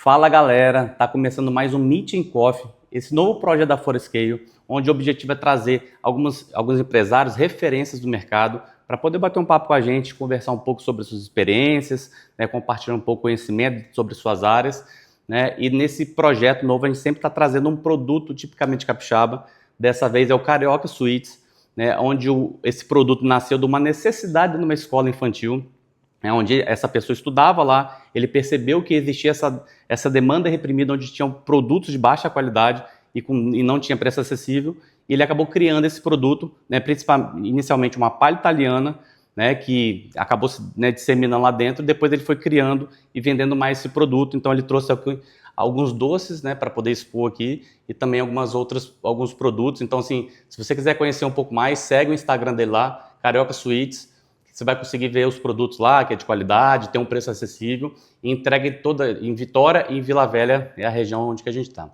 Fala galera, tá começando mais um Meeting Coffee, esse novo projeto da Forescale, onde o objetivo é trazer alguns empresários, referências do mercado, para poder bater um papo com a gente, conversar um pouco sobre suas experiências, né, compartilhar um pouco de conhecimento sobre suas áreas, né, e nesse projeto novo a gente sempre está trazendo um produto tipicamente capixaba. Dessa vez é o Carioca Sweets, né, onde esse produto nasceu de uma necessidade numa escola infantil, onde essa pessoa estudava lá, ele percebeu que existia essa demanda reprimida, onde tinham produtos de baixa qualidade e não tinha preço acessível, e ele acabou criando esse produto, né, inicialmente uma palha italiana, né, que acabou se, né, disseminando lá dentro, depois ele foi criando e vendendo mais esse produto. Então ele trouxe aqui alguns doces, né, para poder expor aqui, e também alguns produtos. Então, assim, se você quiser conhecer um pouco mais, segue o Instagram dele lá, Carioca Sweets. Você vai conseguir ver os produtos lá, que é de qualidade, tem um preço acessível, e entrega em Vitória e em Vila Velha, é a região onde que a gente está.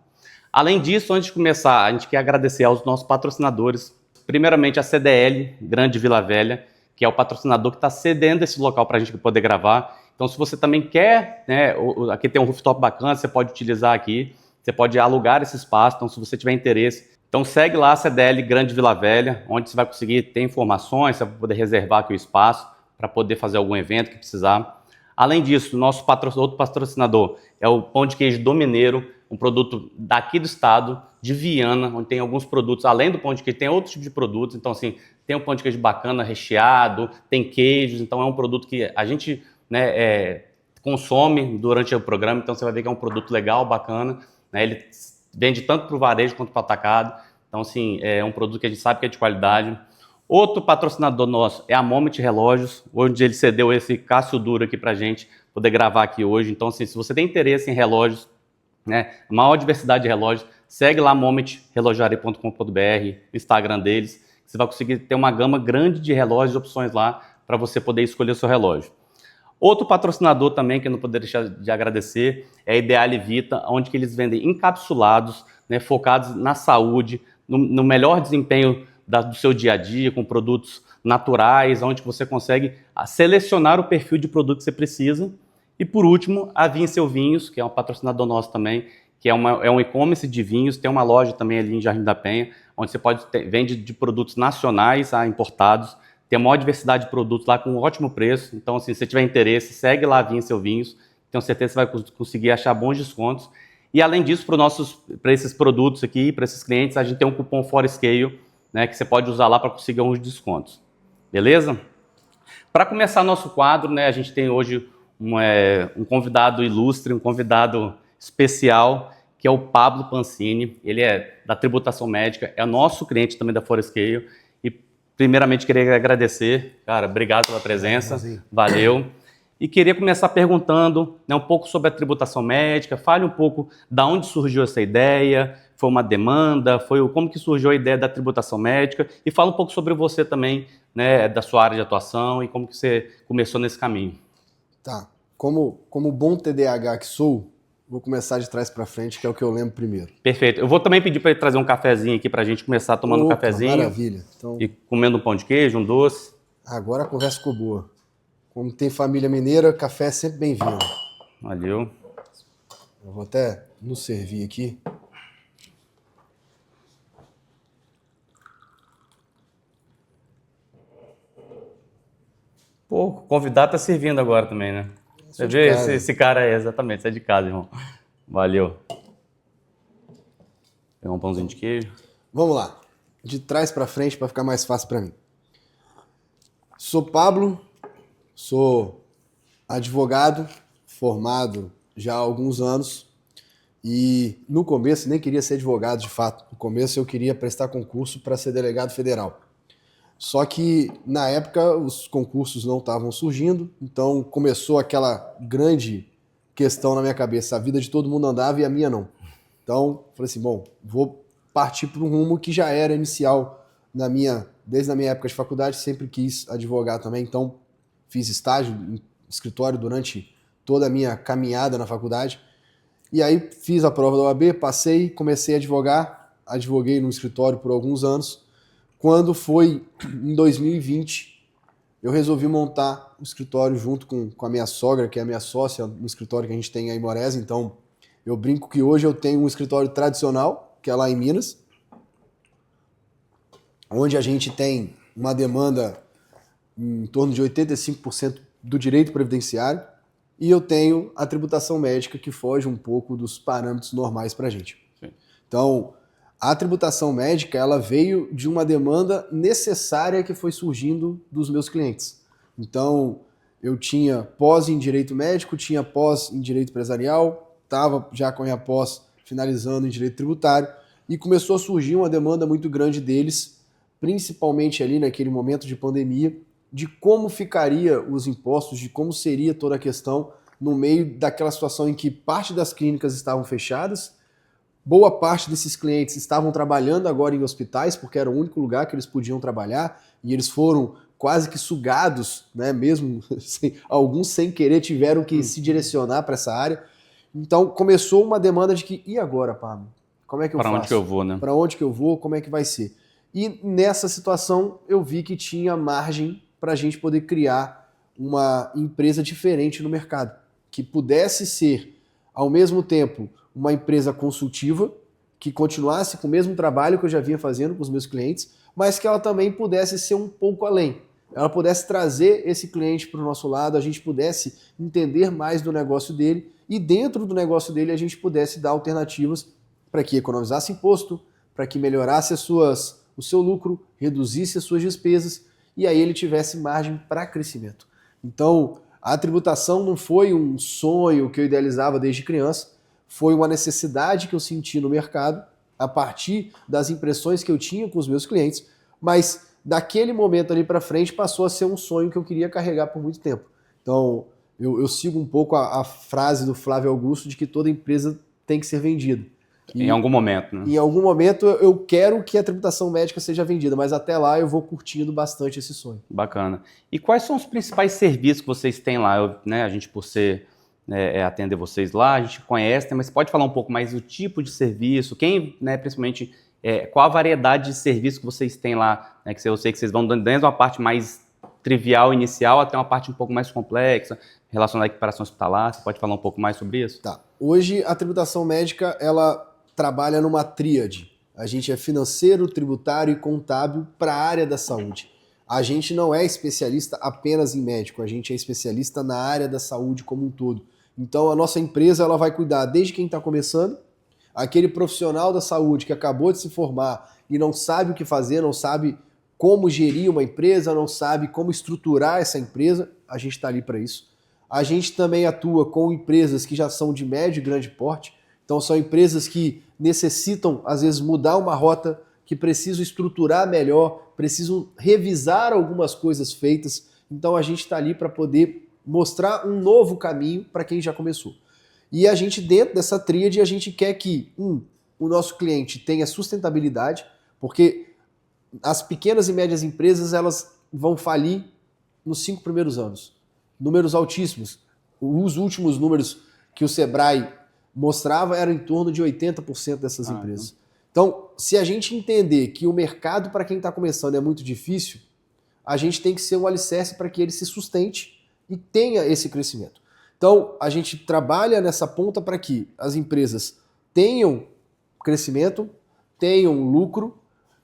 Além disso, antes de começar, a gente quer agradecer aos nossos patrocinadores. Primeiramente, a CDL, Grande Vila Velha, que é o patrocinador que está cedendo esse local para a gente poder gravar. Então, se você também quer, né, aqui tem um rooftop bacana, você pode utilizar aqui, você pode alugar esse espaço. Então, se você tiver interesse, então segue lá a CDL Grande Vila Velha, onde você vai conseguir ter informações, você vai poder reservar aqui o espaço para poder fazer algum evento que precisar. Além disso, nosso outro patrocinador é o Pão de Queijo do Mineiro, um produto daqui do estado, de Viana, onde tem alguns produtos, além do pão de queijo, tem outros tipos de produtos. Então, assim, tem um pão de queijo bacana, recheado, tem queijos. Então, é um produto que a gente, né, consome durante o programa. Então, você vai ver que é um produto legal, bacana, né? Ele vende tanto para o varejo quanto para o atacado. Então, assim, é um produto que a gente sabe que é de qualidade. Outro patrocinador nosso é a Moment Relógios, onde ele cedeu esse Cássio Duro aqui para a gente poder gravar aqui hoje. Então, assim, se você tem interesse em relógios, né, maior diversidade de relógios, segue lá momentrelojare.com.br, o Instagram deles. Você vai conseguir ter uma gama grande de relógios e opções lá para você poder escolher o seu relógio. Outro patrocinador também que eu não poderia deixar de agradecer é a Ideale Vita, onde que eles vendem encapsulados, né, focados na saúde, no melhor desempenho do seu dia a dia, com produtos naturais, onde você consegue selecionar o perfil de produto que você precisa. E por último, a Vincel Vinhos, que é um patrocinador nosso também, que é um e-commerce de vinhos, tem uma loja também ali em Jardim da Penha, onde você vende de produtos nacionais a importados. Tem a maior diversidade de produtos lá com um ótimo preço. Então, assim, se você tiver interesse, segue lá a Vincel Vinhos. Tenho certeza que você vai conseguir achar bons descontos. E além disso, para esses produtos aqui, para esses clientes, a gente tem um cupom Forescale, né, que você pode usar lá para conseguir alguns descontos. Beleza? Para começar nosso quadro, né, a gente tem hoje um convidado ilustre, um convidado especial, que é o Pablo Pancini. Ele é da Tributação Médica, é nosso cliente também da Forescale. E primeiramente queria agradecer, cara, obrigado pela presença, valeu. E queria começar perguntando, né, um pouco sobre a tributação médica. Fale um pouco da onde surgiu essa ideia, foi uma demanda, como que surgiu a ideia da tributação médica, e fala um pouco sobre você também, né, da sua área de atuação e como que você começou nesse caminho. Tá, como bom TDAH que sou, vou começar de trás para frente, que é o que eu lembro primeiro. Perfeito. Eu vou também pedir para ele trazer um cafezinho aqui para a gente começar tomando um cafezinho. Maravilha. Então, e comendo um pão de queijo, um doce. Agora a conversa ficou boa. Como tem família mineira, café é sempre bem-vindo. Valeu. Eu vou até nos servir aqui. Pô, o convidado tá servindo agora também, né? Você vê, esse cara aí, exatamente, você é de casa, irmão. Valeu. Pegar um pãozinho de queijo. Vamos lá. De trás para frente para ficar mais fácil para mim. Sou Pablo, sou advogado, formado já há alguns anos. E no começo nem queria ser advogado de fato. No começo eu queria prestar concurso para ser delegado federal. Só que na época os concursos não estavam surgindo, então começou aquela grande questão na minha cabeça. A vida de todo mundo andava e a minha não. Então falei assim, bom, vou partir para um rumo que já era inicial desde a minha época de faculdade, sempre quis advogar também. Então fiz estágio em escritório durante toda a minha caminhada na faculdade. E aí fiz a prova da OAB, passei, comecei a advogar, advoguei no escritório por alguns anos. Quando foi em 2020, eu resolvi montar um escritório junto com a minha sogra, que é a minha sócia, no escritório que a gente tem aí em Morés. Então, Eu brinco que hoje eu tenho um escritório tradicional, que é lá em Minas, onde a gente tem uma demanda em torno de 85% do direito previdenciário, e eu tenho a tributação médica, que foge um pouco dos parâmetros normais para a gente. Sim. Então, a tributação médica ela veio de uma demanda necessária que foi surgindo dos meus clientes. Então, eu tinha pós em direito médico, tinha pós em direito empresarial, estava já com a minha pós finalizando em direito tributário, e começou a surgir uma demanda muito grande deles, principalmente ali naquele momento de pandemia, de como ficaria os impostos, de como seria toda a questão no meio daquela situação em que parte das clínicas estavam fechadas, boa parte desses clientes estavam trabalhando agora em hospitais, porque era o único lugar que eles podiam trabalhar, e eles foram quase que sugados, né? Mesmo alguns sem querer tiveram que se direcionar para essa área. Então começou uma demanda de que, e agora, Pablo? Como é que eu faço? Para onde que eu vou, né? Para onde que eu vou? Como é que vai ser? E nessa situação eu vi que tinha margem para a gente poder criar uma empresa diferente no mercado, que pudesse ser, ao mesmo tempo, uma empresa consultiva, que continuasse com o mesmo trabalho que eu já vinha fazendo com os meus clientes, mas que ela também pudesse ser um pouco além. Ela pudesse trazer esse cliente para o nosso lado, a gente pudesse entender mais do negócio dele e dentro do negócio dele a gente pudesse dar alternativas para que economizasse imposto, para que melhorasse o seu lucro, reduzisse as suas despesas e aí ele tivesse margem para crescimento. Então, a tributação não foi um sonho que eu idealizava desde criança, foi uma necessidade que eu senti no mercado a partir das impressões que eu tinha com os meus clientes, mas daquele momento ali para frente passou a ser um sonho que eu queria carregar por muito tempo. Então, eu sigo um pouco a frase do Flávio Augusto de que toda empresa tem que ser vendida. Em algum momento, né? Em algum momento eu quero que a tributação médica seja vendida, mas até lá eu vou curtindo bastante esse sonho. Bacana. E quais são os principais serviços que vocês têm lá? A gente, por ser atender vocês lá, a gente conhece, mas pode falar um pouco mais do tipo de serviço, quem, principalmente, qual a variedade de serviço que vocês têm lá, né, que eu sei que vocês vão desde uma parte mais trivial, inicial, até uma parte um pouco mais complexa, relacionada à equiparação hospitalar. Você pode falar um pouco mais sobre isso? Tá. Hoje a tributação médica, ela trabalha numa tríade. A gente é financeiro, tributário e contábil para a área da saúde. A gente não é especialista apenas em médico, a gente é especialista na área da saúde como um todo. Então a nossa empresa ela vai cuidar desde quem está começando, aquele profissional da saúde que acabou de se formar e não sabe o que fazer, não sabe como gerir uma empresa, não sabe como estruturar essa empresa, a gente está ali para isso. A gente também atua com empresas que já são de médio e grande porte, então são empresas que necessitam, às vezes, mudar uma rota, que precisam estruturar melhor, precisam revisar algumas coisas feitas. Então a gente está ali para poder mostrar um novo caminho para quem já começou. E a gente, dentro dessa tríade, a gente quer que, o nosso cliente tenha sustentabilidade, porque as pequenas e médias empresas elas vão falir nos 5 primeiros anos. Números altíssimos. Os últimos números que o Sebrae mostrava eram em torno de 80% dessas empresas. Então, se a gente entender que o mercado para quem está começando é muito difícil, a gente tem que ser um alicerce para que ele se sustente e tenha esse crescimento. Então, a gente trabalha nessa ponta para que as empresas tenham crescimento, tenham lucro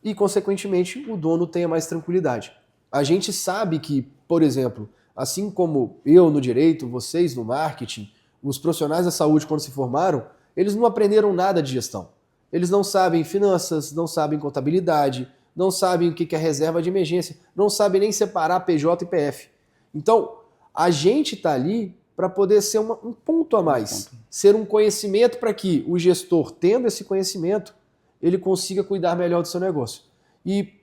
e, consequentemente, o dono tenha mais tranquilidade. A gente sabe que, por exemplo, assim como eu no direito, vocês no marketing, os profissionais da saúde, quando se formaram, eles não aprenderam nada de gestão. Eles não sabem finanças, não sabem contabilidade, não sabem o que é reserva de emergência, não sabem nem separar PJ e PF. Então, a gente está ali para poder ser um ponto a mais, ser um conhecimento para que o gestor, tendo esse conhecimento, ele consiga cuidar melhor do seu negócio. E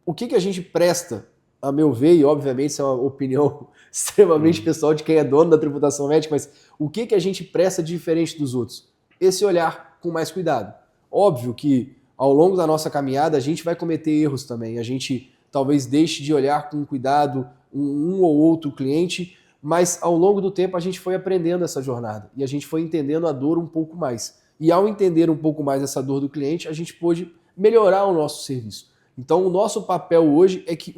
o que a gente presta, a meu ver, e obviamente isso é uma opinião extremamente pessoal de quem é dono da tributação médica, mas o que a gente presta de diferente dos outros? Esse olhar com mais cuidado. Óbvio que ao longo da nossa caminhada a gente vai cometer erros também, a gente talvez deixe de olhar com cuidado um ou outro cliente, mas ao longo do tempo a gente foi aprendendo essa jornada e a gente foi entendendo a dor um pouco mais. E ao entender um pouco mais essa dor do cliente, a gente pôde melhorar o nosso serviço. Então o nosso papel hoje é que,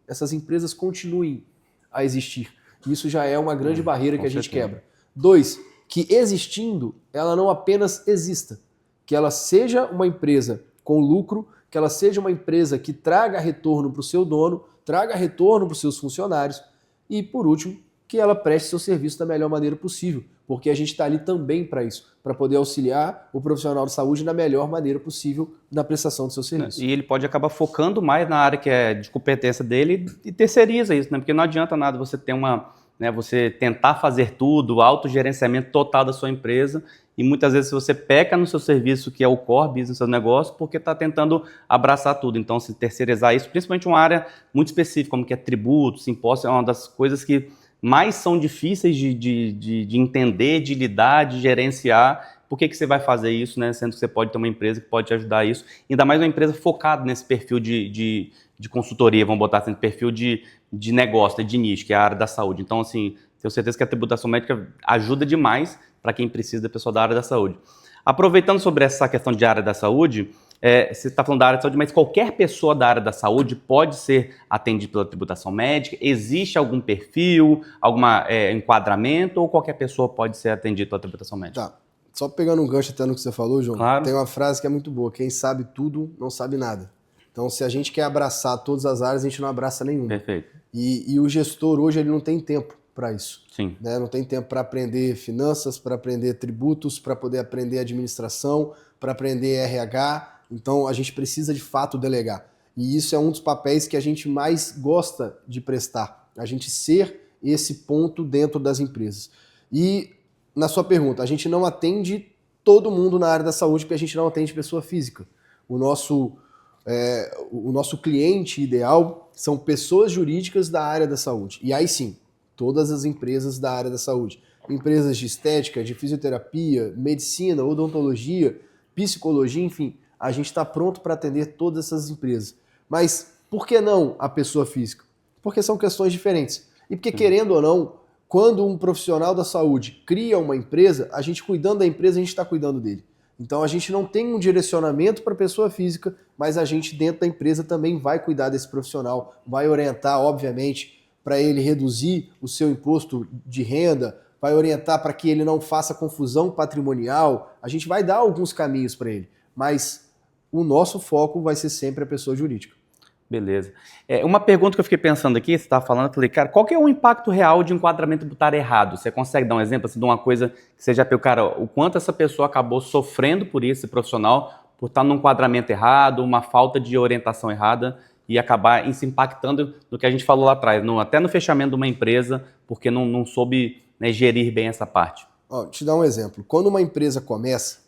essas empresas continuem a existir. Isso já é uma grande barreira que a gente quebra. 2, que existindo, ela não apenas exista, que ela seja uma empresa com lucro, que ela seja uma empresa que traga retorno para o seu dono, traga retorno para os seus funcionários e, por último, que ela preste seu serviço da melhor maneira possível, porque a gente está ali também para isso, para poder auxiliar o profissional de saúde da melhor maneira possível na prestação do seu serviço. E ele pode acabar focando mais na área que é de competência dele e terceiriza isso, né? Porque não adianta nada você ter você tentar fazer tudo, o autogerenciamento total da sua empresa, e muitas vezes você peca no seu serviço, que é o core business do seu negócio, porque está tentando abraçar tudo. Então, se terceirizar isso, principalmente uma área muito específica, como que é tributos, impostos, é uma das coisas que mais são difíceis de entender, de lidar, de gerenciar. Por que você vai fazer isso, né? Sendo que você pode ter uma empresa que pode te ajudar a isso, ainda mais uma empresa focada nesse perfil de consultoria, vamos botar assim, perfil de negócio, de nicho, que é a área da saúde. Então, assim, tenho certeza que a tributação médica ajuda demais para quem precisa da pessoa da área da saúde. Aproveitando sobre essa questão de área da saúde, você está falando da área da saúde, mas qualquer pessoa da área da saúde pode ser atendida pela tributação médica? Existe algum perfil, algum enquadramento, ou qualquer pessoa pode ser atendida pela tributação médica? Tá. Só pegando um gancho até no que você falou, João, Claro. Tem uma frase que é muito boa: quem sabe tudo não sabe nada. Então, se a gente quer abraçar todas as áreas, a gente não abraça nenhuma. Perfeito. E o gestor hoje ele não tem tempo para isso. Sim. Né? Não tem tempo para aprender finanças, para aprender tributos, para poder aprender administração, para aprender RH. Então, a gente precisa de fato delegar. E isso é um dos papéis que a gente mais gosta de prestar. A gente ser esse ponto dentro das empresas. E, na sua pergunta, a gente não atende todo mundo na área da saúde, porque a gente não atende pessoa física. O nosso cliente ideal são pessoas jurídicas da área da saúde. E aí sim, todas as empresas da área da saúde. Empresas de estética, de fisioterapia, medicina, odontologia, psicologia, enfim, a gente está pronto para atender todas essas empresas. Mas por que não a pessoa física? Porque são questões diferentes. E porque, querendo ou não, quando um profissional da saúde cria uma empresa, a gente cuidando da empresa, a gente está cuidando dele. Então a gente não tem um direcionamento para a pessoa física, mas a gente dentro da empresa também vai cuidar desse profissional, vai orientar, obviamente, para ele reduzir o seu imposto de renda, vai orientar para que ele não faça confusão patrimonial, a gente vai dar alguns caminhos para ele, mas o nosso foco vai ser sempre a pessoa jurídica. Beleza. Uma pergunta que eu fiquei pensando aqui, você estava falando, eu falei, cara, qual que é o impacto real de enquadramento tributário errado? Você consegue dar um exemplo assim, de uma coisa que você já viu, cara, o quanto essa pessoa acabou sofrendo por isso, esse profissional, por estar num enquadramento errado, uma falta de orientação errada e acabar se impactando no que a gente falou lá atrás, até no fechamento de uma empresa, porque não soube, né, gerir bem essa parte. Te dar um exemplo. Quando uma empresa começa,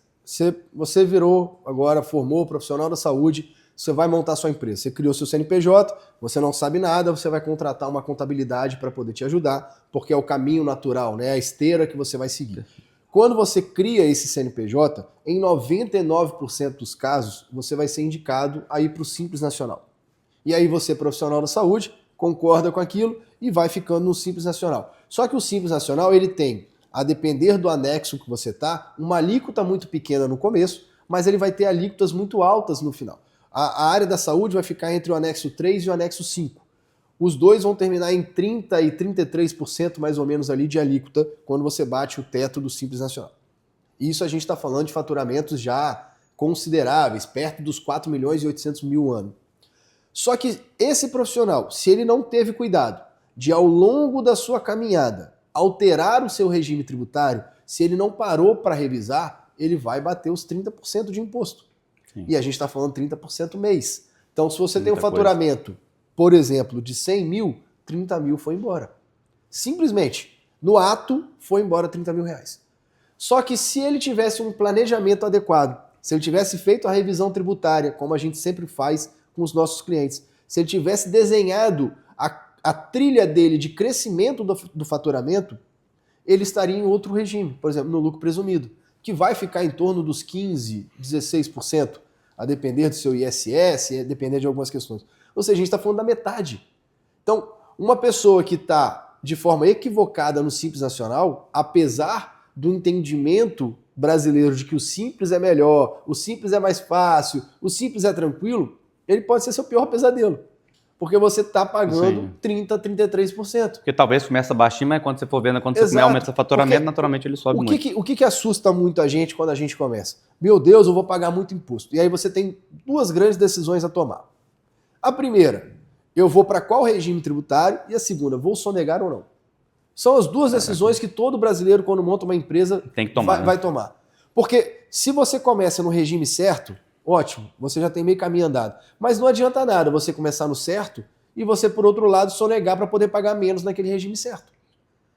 você virou agora, formou profissional da saúde, você vai montar sua empresa. Você criou seu CNPJ, você não sabe nada, você vai contratar uma contabilidade para poder te ajudar, porque é o caminho natural, né? A esteira que você vai seguir. Quando você cria esse CNPJ, em 99% dos casos, você vai ser indicado a ir para o Simples Nacional. E aí você, profissional da saúde, concorda com aquilo e vai ficando no Simples Nacional. Só que o Simples Nacional, ele tem, a depender do anexo que você está, uma alíquota muito pequena no começo, mas ele vai ter alíquotas muito altas no final. A área da saúde vai ficar entre o anexo 3 e o anexo 5. Os dois vão terminar em 30% e 33% mais ou menos ali de alíquota quando você bate o teto do Simples Nacional. Isso a gente está falando de faturamentos já consideráveis, perto dos 4 milhões e 800 mil ano. Só que esse profissional, se ele não teve cuidado de, ao longo da sua caminhada, alterar o seu regime tributário, se ele não parou para revisar, ele vai bater os 30% de imposto. Sim. E a gente está falando 30% mês. Então, se você tem um faturamento, por exemplo, de 100 mil, 30 mil foi embora. Simplesmente, no ato, foi embora 30 mil reais. Só que se ele tivesse um planejamento adequado, se ele tivesse feito a revisão tributária, como a gente sempre faz com os nossos clientes, se ele tivesse desenhado a trilha dele de crescimento do faturamento, ele estaria em outro regime, por exemplo, no lucro presumido, que vai ficar em torno dos 15%, 16%, a depender do seu ISS, a depender de algumas questões. Ou seja, a gente está falando da metade. Então, uma pessoa que está de forma equivocada no Simples Nacional, apesar do entendimento brasileiro de que o Simples é melhor, o Simples é mais fácil, o Simples é tranquilo, ele pode ser seu pior pesadelo. Porque você está pagando Sim. 30%, 33%. Porque talvez começa baixinho, mas quando você for vendo, quando você Exato. aumenta seu faturamento, Porque naturalmente ele sobe muito. O que assusta muito a gente quando a gente começa? Meu Deus, eu vou pagar muito imposto. E aí você tem duas grandes decisões a tomar. A primeira, eu vou para qual regime tributário? E a segunda, vou sonegar ou não? São as duas decisões que todo brasileiro, quando monta uma empresa, Tem que tomar, vai tomar. Porque se você começa no regime certo, ótimo, você já tem meio caminho andado. Mas não adianta nada você começar no certo e você, por outro lado, sonegar para poder pagar menos naquele regime certo.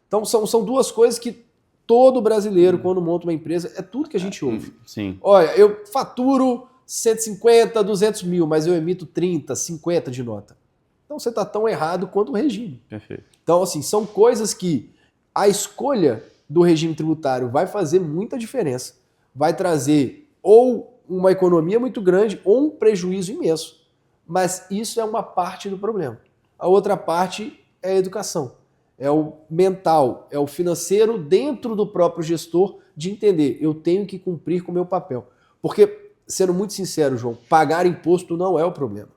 Então são duas coisas que todo brasileiro, quando monta uma empresa, é tudo que a gente ouve. Sim. Olha, eu faturo 150, 200 mil, mas eu emito 30, 50 de nota. Então você está tão errado quanto o regime. Perfeito. Então, assim, são coisas que a escolha do regime tributário vai fazer muita diferença. Vai trazer ou uma economia muito grande ou um prejuízo imenso. Mas isso é uma parte do problema. A outra parte é a educação. É o mental, é o financeiro dentro do próprio gestor de entender, eu tenho que cumprir com o meu papel. Porque, sendo muito sincero, João, pagar imposto não é o problema.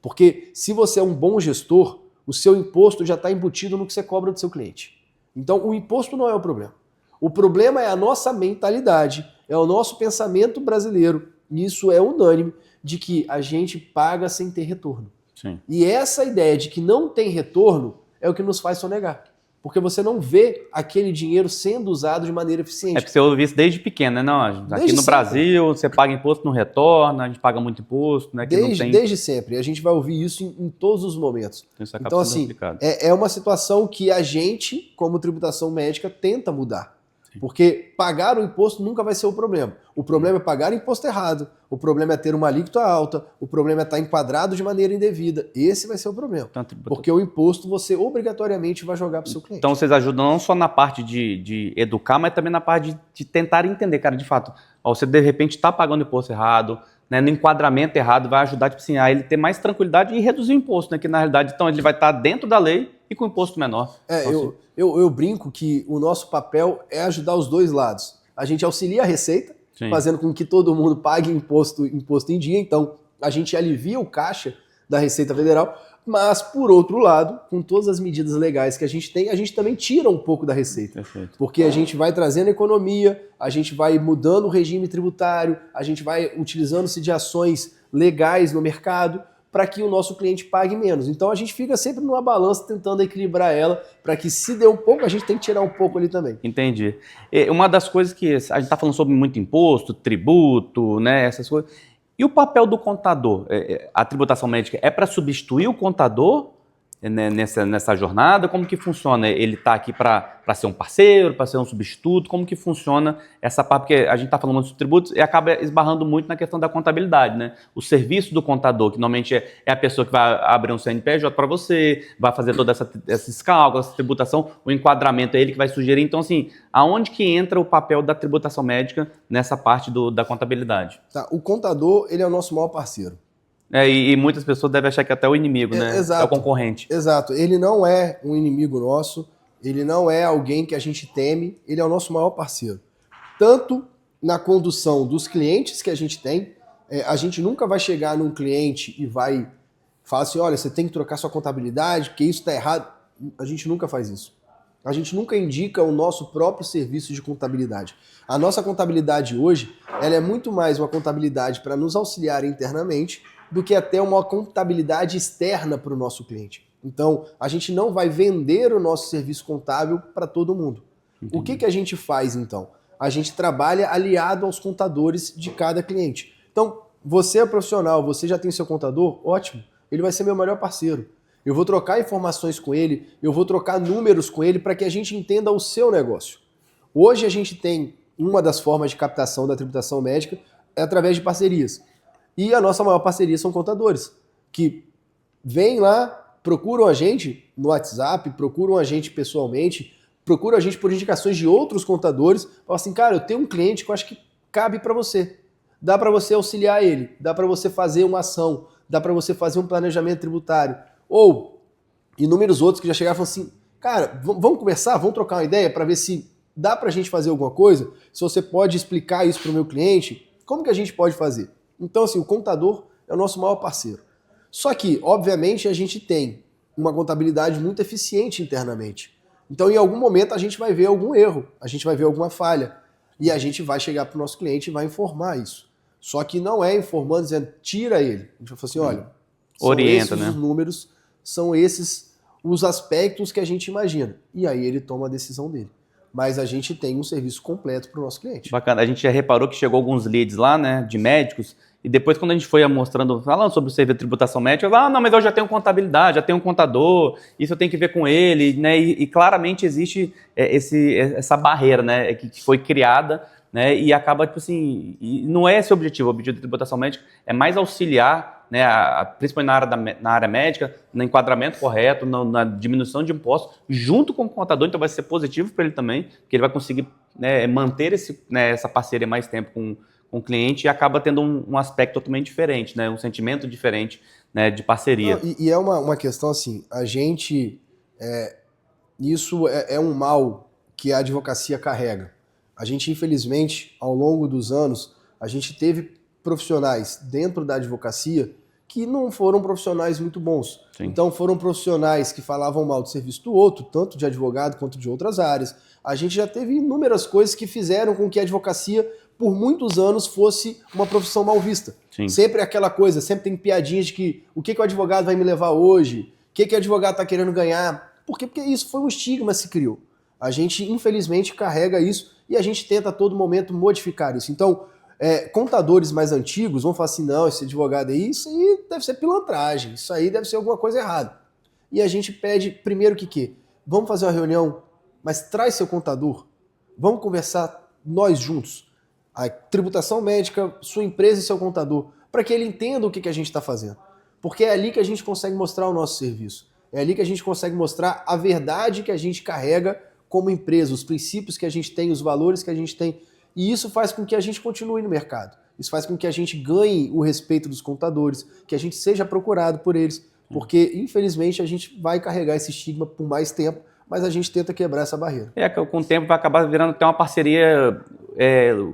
Porque se você é um bom gestor, o seu imposto já está embutido no que você cobra do seu cliente. Então, o imposto não é o problema. O problema é a nossa mentalidade, é o nosso pensamento brasileiro, e isso é unânime, de que a gente paga sem ter retorno. Sim. E essa ideia de que não tem retorno é o que nos faz sonegar. Porque você não vê aquele dinheiro sendo usado de maneira eficiente. É porque você ouve isso desde pequeno, né? Não, aqui Desde no sempre. Brasil, você paga imposto, não retorna, a gente paga muito imposto, né? Que não tem... Desde sempre. A gente vai ouvir isso em todos os momentos. Isso acaba Então, sendo assim, aplicado. é uma situação que a gente, como tributação médica, tenta mudar. Porque pagar o imposto nunca vai ser o problema. O problema é pagar o imposto errado, o problema é ter uma alíquota alta, o problema é estar enquadrado de maneira indevida. Esse vai ser o problema. Porque o imposto você obrigatoriamente vai jogar para o seu cliente. Então vocês ajudam não só na parte de educar, mas também na parte de tentar entender, cara, de fato. Ó, você de repente está pagando imposto errado, né, no enquadramento errado, vai ajudar tipo assim, a ele ter mais tranquilidade e reduzir o imposto, né? Que na realidade então ele vai estar dentro da lei e com imposto menor. Então, eu brinco que o nosso papel é ajudar os dois lados. A gente auxilia a Receita, sim, fazendo com que todo mundo pague imposto em dia. Então, a gente alivia o caixa da Receita Federal, mas, por outro lado, com todas as medidas legais que a gente tem, a gente também tira um pouco da Receita. Perfeito. Porque a gente vai trazendo economia, a gente vai mudando o regime tributário, a gente vai utilizando-se de ações legais no mercado, para que o nosso cliente pague menos. Então a gente fica sempre numa balança tentando equilibrar ela, para que se der um pouco, a gente tem que tirar um pouco ali também. Entendi. Uma das coisas que a gente está falando sobre muito imposto, tributo, né, essas coisas. E o papel do contador? A tributação médica é para substituir o contador nessa jornada? Como que funciona? Ele está aqui para ser um parceiro, para ser um substituto? Como que funciona essa parte? Porque a gente está falando de tributos e acaba esbarrando muito na questão da contabilidade, né? O serviço do contador, que normalmente é a pessoa que vai abrir um CNPJ para você, vai fazer toda esses cálculos, essa tributação, o enquadramento é ele que vai sugerir. Então, assim, aonde que entra o papel da tributação médica nessa parte da contabilidade? Tá, o contador, ele é o nosso maior parceiro. E muitas pessoas devem achar que até o inimigo, né? Exato. É o concorrente. Exato. Ele não é um inimigo nosso, ele não é alguém que a gente teme, ele é o nosso maior parceiro. Tanto na condução dos clientes que a gente tem, a gente nunca vai chegar num cliente e vai falar assim, olha, você tem que trocar sua contabilidade, porque isso está errado. A gente nunca faz isso. A gente nunca indica o nosso próprio serviço de contabilidade. A nossa contabilidade hoje, ela é muito mais uma contabilidade para nos auxiliar internamente do que até uma contabilidade externa para o nosso cliente. Então, a gente não vai vender o nosso serviço contábil para todo mundo. Entendi. O que a gente faz, então? A gente trabalha aliado aos contadores de cada cliente. Então, você é profissional, você já tem seu contador? Ótimo, ele vai ser meu melhor parceiro. Eu vou trocar informações com ele, eu vou trocar números com ele para que a gente entenda o seu negócio. Hoje a gente tem uma das formas de captação da tributação médica é através de parcerias. E a nossa maior parceria são contadores, que vêm lá, procuram a gente no WhatsApp, procuram a gente pessoalmente, procuram a gente por indicações de outros contadores, falam assim, cara, eu tenho um cliente que eu acho que cabe para você. Dá para você auxiliar ele, dá para você fazer uma ação, dá para você fazer um planejamento tributário. Ou inúmeros outros que já chegaram e falaram assim, cara, vamos conversar, vamos trocar uma ideia para ver se dá para a gente fazer alguma coisa, se você pode explicar isso para o meu cliente, como que a gente pode fazer? Então, assim, o contador é o nosso maior parceiro. Só que, obviamente, a gente tem uma contabilidade muito eficiente internamente. Então, em algum momento, a gente vai ver algum erro, a gente vai ver alguma falha. E a gente vai chegar para o nosso cliente e vai informar isso. Só que não é informando, dizendo, tira ele. A gente vai falar assim, olha, são esses os números, são esses os aspectos que a gente imagina. E aí ele toma a decisão dele. Mas a gente tem um serviço completo para o nosso cliente. Bacana. A gente já reparou que chegou alguns leads lá, né, de médicos, e depois quando a gente foi mostrando, falando sobre o serviço de tributação médica, não, mas eu já tenho contabilidade, já tenho um contador, isso eu tenho que ver com ele, né, e claramente existe essa barreira, né, que foi criada, né, e acaba, tipo assim, e não é esse o objetivo da tributação médica, é mais auxiliar, né, principalmente na área médica, no enquadramento correto, na diminuição de impostos, junto com o contador, então vai ser positivo para ele também, porque ele vai conseguir, né, manter essa parceria mais tempo com o cliente e acaba tendo um aspecto totalmente diferente, né, um sentimento diferente, né, de parceria. Não, e é uma questão assim, a gente, isso é um mal que a advocacia carrega. A gente, infelizmente, ao longo dos anos, a gente teve profissionais dentro da advocacia que não foram profissionais muito bons. Sim. Então foram profissionais que falavam mal do serviço do outro, tanto de advogado quanto de outras áreas. A gente já teve inúmeras coisas que fizeram com que a advocacia, por muitos anos, fosse uma profissão mal vista. Sim. Sempre aquela coisa, sempre tem piadinhas de que o que o advogado vai me levar hoje, o que o advogado está querendo ganhar. Por quê? Porque isso foi um estigma que se criou. A gente, infelizmente, carrega isso e a gente tenta a todo momento modificar isso. Então, contadores mais antigos vão falar assim, não, esse advogado aí, isso aí deve ser pilantragem, isso aí deve ser alguma coisa errada. E a gente pede, primeiro que vamos fazer uma reunião, mas traz seu contador, vamos conversar nós juntos, a tributação médica, sua empresa e seu contador, para que ele entenda o que a gente está fazendo. Porque é ali que a gente consegue mostrar o nosso serviço, é ali que a gente consegue mostrar a verdade que a gente carrega como empresa, os princípios que a gente tem, os valores que a gente tem. E isso faz com que a gente continue no mercado. Isso faz com que a gente ganhe o respeito dos contadores, que a gente seja procurado por eles, porque, infelizmente, a gente vai carregar esse estigma por mais tempo, mas a gente tenta quebrar essa barreira. Com o tempo vai acabar virando até uma parceria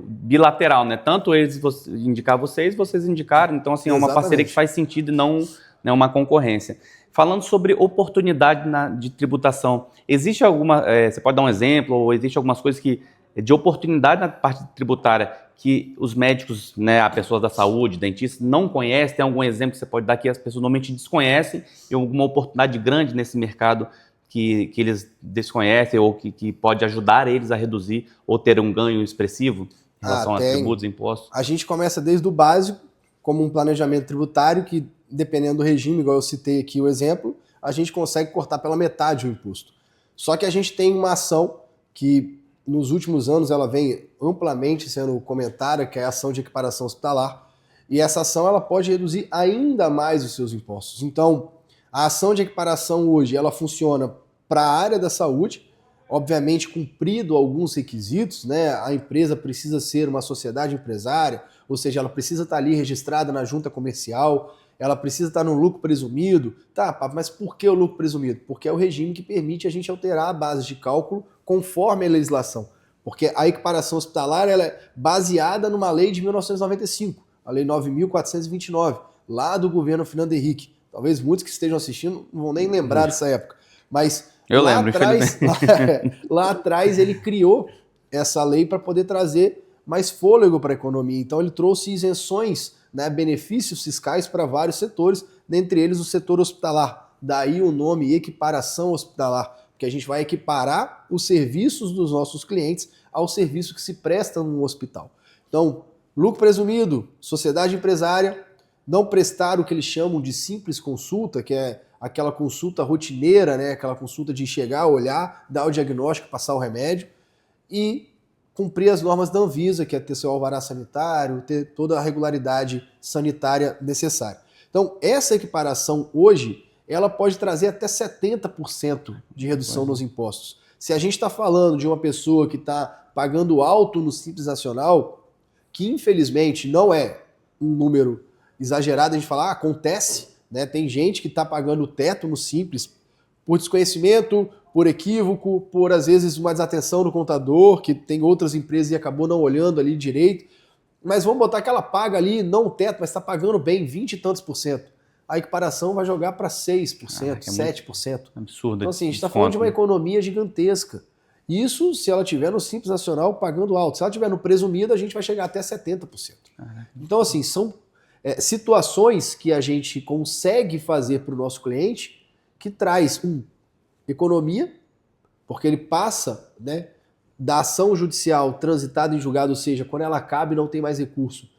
bilateral, né? Tanto eles indicar vocês indicarem. Então, assim, é uma parceria que faz sentido e não uma concorrência. Falando sobre oportunidade de tributação, existe alguma, você pode dar um exemplo, ou existe algumas coisas de oportunidade na parte tributária que os médicos, né, a pessoas da saúde, dentistas, não conhecem? Tem algum exemplo que você pode dar que as pessoas normalmente desconhecem e alguma oportunidade grande nesse mercado que eles desconhecem ou que pode ajudar eles a reduzir ou ter um ganho expressivo em relação a tributos e impostos? A gente começa desde o básico, como um planejamento tributário que, dependendo do regime, igual eu citei aqui o exemplo, a gente consegue cortar pela metade o imposto. Só que a gente tem uma ação que, nos últimos anos, ela vem amplamente sendo comentada, que é a ação de equiparação hospitalar, e essa ação ela pode reduzir ainda mais os seus impostos. Então, a ação de equiparação hoje, ela funciona para a área da saúde, obviamente cumprido alguns requisitos, né? A empresa precisa ser uma sociedade empresária, ou seja, ela precisa estar ali registrada na junta comercial, ela precisa estar no lucro presumido. Tá, mas por que o lucro presumido? Porque é o regime que permite a gente alterar a base de cálculo conforme a legislação. Porque a equiparação hospitalar ela é baseada numa lei de 1995, a Lei 9.429, lá do governo Fernando Henrique. Talvez muitos que estejam assistindo não vão nem lembrar dessa época. Mas eu lembro, lá atrás ele criou essa lei para poder trazer mais fôlego para a economia. Então ele trouxe isenções, né, benefícios fiscais para vários setores, dentre eles o setor hospitalar. Daí o nome equiparação hospitalar, porque a gente vai equiparar os serviços dos nossos clientes ao serviço que se presta no hospital. Então, lucro presumido, sociedade empresária, não prestar o que eles chamam de simples consulta, que é aquela consulta rotineira, né, aquela consulta de chegar, olhar, dar o diagnóstico, passar o remédio, e cumprir as normas da Anvisa, que é ter seu alvará sanitário, ter toda a regularidade sanitária necessária. Então, essa equiparação hoje, ela pode trazer até 70% de redução nos impostos. Se a gente está falando de uma pessoa que está pagando alto no Simples Nacional, que infelizmente não é um número exagerado, a gente fala, acontece, né? Tem gente que está pagando o teto no Simples por desconhecimento, por equívoco, por às vezes uma desatenção do contador, que tem outras empresas e acabou não olhando ali direito. Mas vamos botar que ela paga ali, não o teto, mas está pagando bem, 20 e tantos %. a equiparação vai jogar para 6%, 7%. Absurdo. Então, assim, a gente está falando de uma economia gigantesca. Isso se ela tiver no Simples Nacional pagando alto. Se ela tiver no presumido, a gente vai chegar até 70%. Então, assim, são situações que a gente consegue fazer para o nosso cliente que traz economia, porque ele passa, né, da ação judicial transitada em julgado, ou seja, quando ela acaba e não tem mais recurso,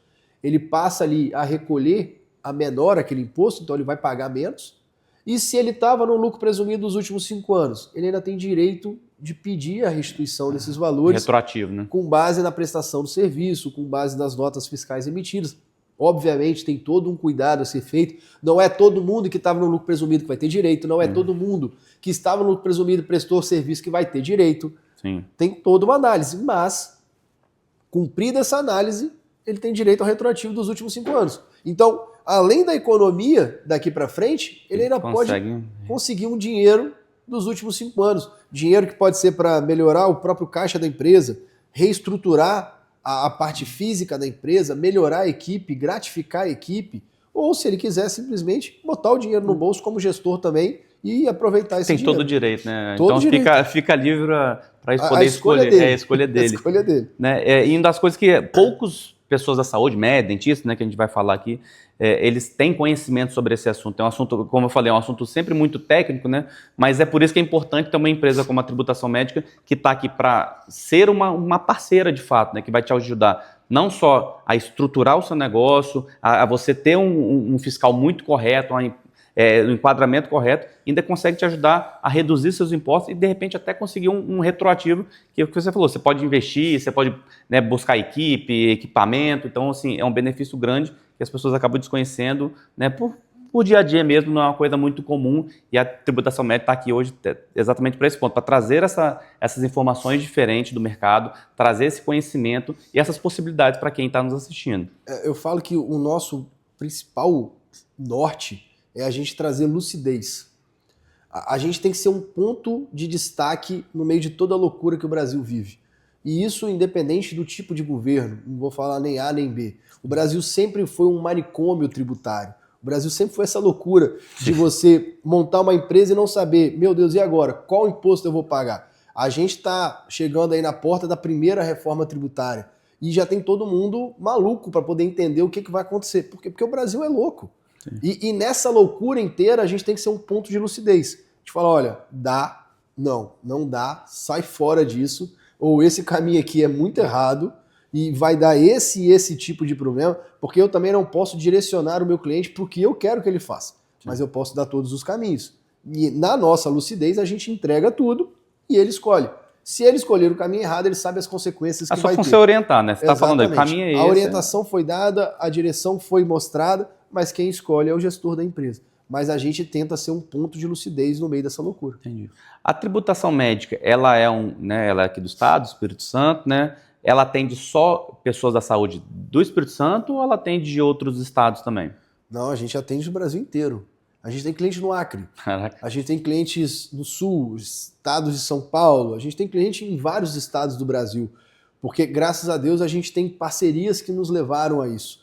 ele passa ali a recolher a menor aquele imposto, então ele vai pagar menos. E se ele estava no lucro presumido dos últimos 5 anos, ele ainda tem direito de pedir a restituição desses valores retroativo, né? Com base na prestação do serviço, com base nas notas fiscais emitidas. Obviamente tem todo um cuidado a ser feito. Não é todo mundo que estava no lucro presumido que vai ter direito, não é todo mundo que estava no lucro presumido e prestou serviço que vai ter direito. Sim. Tem toda uma análise, mas cumprida essa análise, ele tem direito ao retroativo dos últimos 5 anos. Então, além da economia daqui para frente, ele ainda pode conseguir um dinheiro dos últimos 5 anos. Dinheiro que pode ser para melhorar o próprio caixa da empresa, reestruturar a parte física da empresa, melhorar a equipe, gratificar a equipe, ou se ele quiser simplesmente botar o dinheiro no bolso como gestor também e aproveitar esse dinheiro. Tem todo o direito, né? Todo então direito. Fica livre para poder escolher. A escolha dele. A escolha dele. Né? E uma das coisas que poucas pessoas da saúde, médico, dentista, né, que a gente vai falar aqui, eles têm conhecimento sobre esse assunto. É um assunto, como eu falei, é um assunto sempre muito técnico, né? Mas é por isso que é importante ter uma empresa como a Tributação Médica que está aqui para ser uma parceira de fato, né? Que vai te ajudar não só a estruturar o seu negócio, a você ter um fiscal muito correto, um enquadramento correto, ainda consegue te ajudar a reduzir seus impostos e, de repente, até conseguir um retroativo, que é o que você falou, você pode investir, você pode, né, buscar equipamento, então, assim, é um benefício grande que as pessoas acabam desconhecendo, né, por dia a dia mesmo, não é uma coisa muito comum, e a Tributação Médica está aqui hoje exatamente para esse ponto, para trazer essas informações diferentes do mercado, trazer esse conhecimento e essas possibilidades para quem está nos assistindo. Eu falo que o nosso principal norte é a gente trazer lucidez. A gente tem que ser um ponto de destaque no meio de toda a loucura que o Brasil vive. E isso independente do tipo de governo, não vou falar nem A nem B. O Brasil sempre foi um manicômio tributário. O Brasil sempre foi essa loucura de você montar uma empresa e não saber, meu Deus, e agora? Qual imposto eu vou pagar? A gente está chegando aí na porta da primeira reforma tributária e já tem todo mundo maluco para poder entender o que vai acontecer. Porque o Brasil é louco. E nessa loucura inteira a gente tem que ser um ponto de lucidez. A gente fala, olha, dá, não dá, sai fora disso, ou esse caminho aqui é muito errado e vai dar esse tipo de problema, porque eu também não posso direcionar o meu cliente para o que eu quero que ele faça, mas eu posso dar todos os caminhos. E na nossa lucidez a gente entrega tudo e ele escolhe. Se ele escolher o caminho errado, ele sabe as consequências que vai ter. É só você orientar, né? Você está falando aí, o caminho é esse. A orientação foi dada, a direção foi mostrada, mas quem escolhe é o gestor da empresa. Mas a gente tenta ser um ponto de lucidez no meio dessa loucura. Entendi. A Tributação Médica, ela é ela é aqui do Estado, do Espírito Santo, né? Ela atende só pessoas da saúde do Espírito Santo ou ela atende de outros estados também? Não, a gente atende o Brasil inteiro. A gente tem cliente no Acre, a gente tem clientes no Sul, estados de São Paulo, a gente tem cliente em vários estados do Brasil, porque graças a Deus a gente tem parcerias que nos levaram a isso.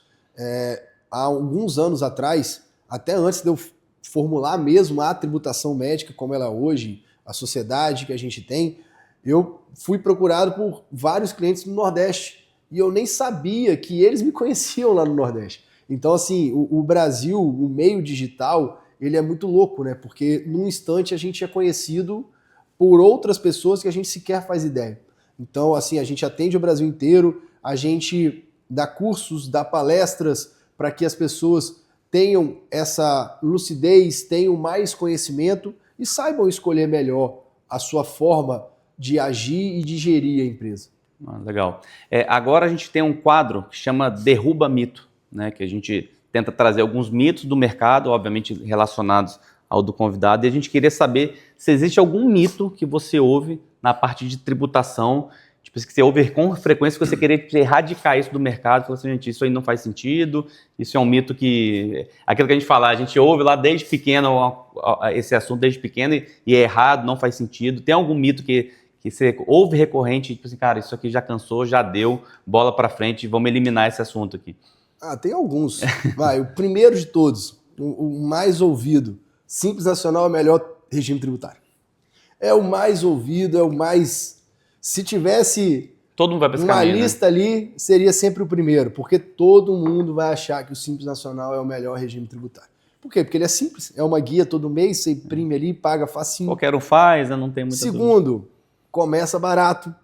Há alguns anos atrás, até antes de eu formular mesmo a tributação médica como ela é hoje, a sociedade que a gente tem, eu fui procurado por vários clientes no Nordeste e eu nem sabia que eles me conheciam lá no Nordeste. Então, assim, o Brasil, o meio digital, ele é muito louco, né? Porque num instante a gente é conhecido por outras pessoas que a gente sequer faz ideia. Então, assim, a gente atende o Brasil inteiro, a gente dá cursos, dá palestras para que as pessoas tenham essa lucidez, tenham mais conhecimento e saibam escolher melhor a sua forma de agir e de gerir a empresa. Legal. Agora a gente tem um quadro que chama Derruba Mito, né? Que a gente tenta trazer alguns mitos do mercado, obviamente relacionados ao do convidado, e a gente queria saber se existe algum mito que você ouve na parte de tributação, tipo, que você ouve com frequência, que você queria erradicar isso do mercado, falar assim, gente, isso aí não faz sentido, isso é um mito que... Aquilo que a gente fala, a gente ouve lá desde pequeno, esse assunto desde pequeno, e é errado, não faz sentido. Tem algum mito que você ouve recorrente, tipo assim, cara, isso aqui já cansou, já deu, bola pra frente, vamos eliminar esse assunto aqui? Tem alguns. O primeiro de todos, o mais ouvido. Simples Nacional é o melhor regime tributário. É o mais ouvido, é o mais... Se tivesse todo mundo vai pra esse uma caminho, lista ali, seria sempre o primeiro, porque todo mundo vai achar que o Simples Nacional é o melhor regime tributário. Por quê? Porque ele é simples, é uma guia todo mês, você imprime ali, paga facinho. Qualquer um faz, né? Não tem muita dúvida. Segundo, começa barato.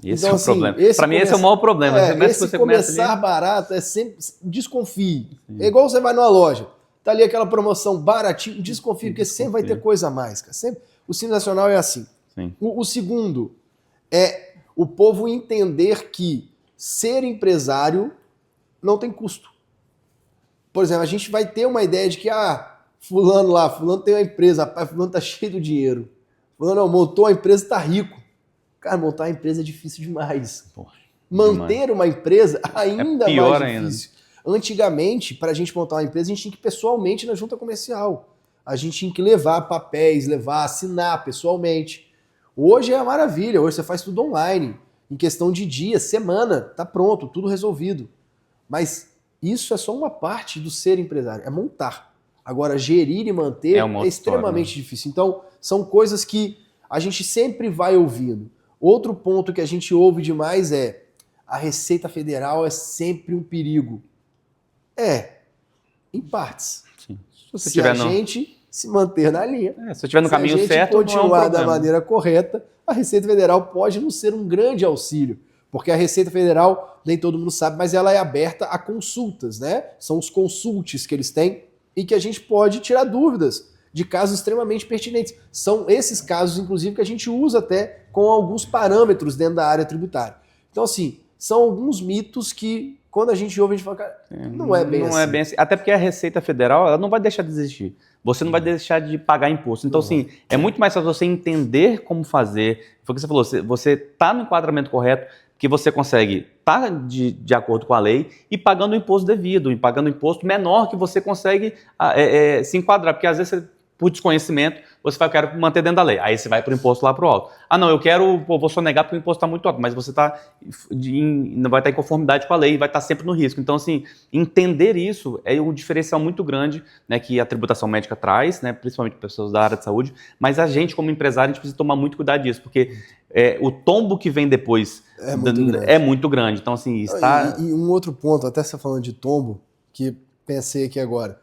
Esse então, é o assim, problema. Para mim, esse é o maior problema. Esse começar barato é sempre... Desconfie. É igual você vai numa loja, tá ali aquela promoção baratinho, desconfie, porque sempre vai ter coisa a mais, cara. Sempre. O Simples Nacional é assim. O segundo é o povo entender que ser empresário não tem custo. Por exemplo, a gente vai ter uma ideia de que, fulano tem uma empresa, rapaz, fulano tá cheio de dinheiro. Fulano montou a empresa e tá rico. Cara, montar uma empresa é difícil demais. Porra, manter uma empresa ainda pior mais difícil. Ainda. Antigamente, para a gente montar uma empresa, a gente tinha que ir pessoalmente na junta comercial. A gente tinha que levar papéis, assinar pessoalmente. Hoje é a maravilha, hoje você faz tudo online. Em questão de dia, semana, tá pronto, tudo resolvido. Mas isso é só uma parte do ser empresário, é montar. Agora, gerir e manter é extremamente difícil. Então, são coisas que a gente sempre vai ouvindo. Outro ponto que a gente ouve demais é a Receita Federal é sempre um perigo. Em partes. Sim. Se a gente se manter na linha. Se eu estiver no caminho certo, continuar não é um da maneira correta, a Receita Federal pode não ser um grande auxílio. Porque a Receita Federal, nem todo mundo sabe, mas ela é aberta a consultas, né? São os consultes que eles têm e que a gente pode tirar dúvidas de casos extremamente pertinentes. São esses casos, inclusive, que a gente usa até com alguns parâmetros dentro da área tributária. Então, assim, são alguns mitos que, quando a gente ouve, a gente fala, cara, não é bem assim. Não é bem assim. Até porque a Receita Federal, ela não vai deixar de existir. Você não vai deixar de pagar imposto. Então, assim, é muito mais fácil você entender como fazer. Foi o que você falou, você está no enquadramento correto, que você consegue estar de acordo com a lei e pagando o imposto devido, e pagando o imposto menor que você consegue se enquadrar. Porque às vezes, por desconhecimento, você vai, eu quero manter dentro da lei. Aí você vai para o imposto lá para o alto. Não, eu quero, vou sonegar porque o imposto está muito alto, mas você não vai estar em conformidade com a lei, vai estar sempre no risco. Então, assim, entender isso é um diferencial muito grande, né, que a tributação médica traz, né, principalmente para pessoas da área de saúde, mas a gente, como empresário, a gente precisa tomar muito cuidado disso, porque o tombo que vem depois é muito grande. Então, assim, está... E um outro ponto, até você falando de tombo, que pensei aqui agora,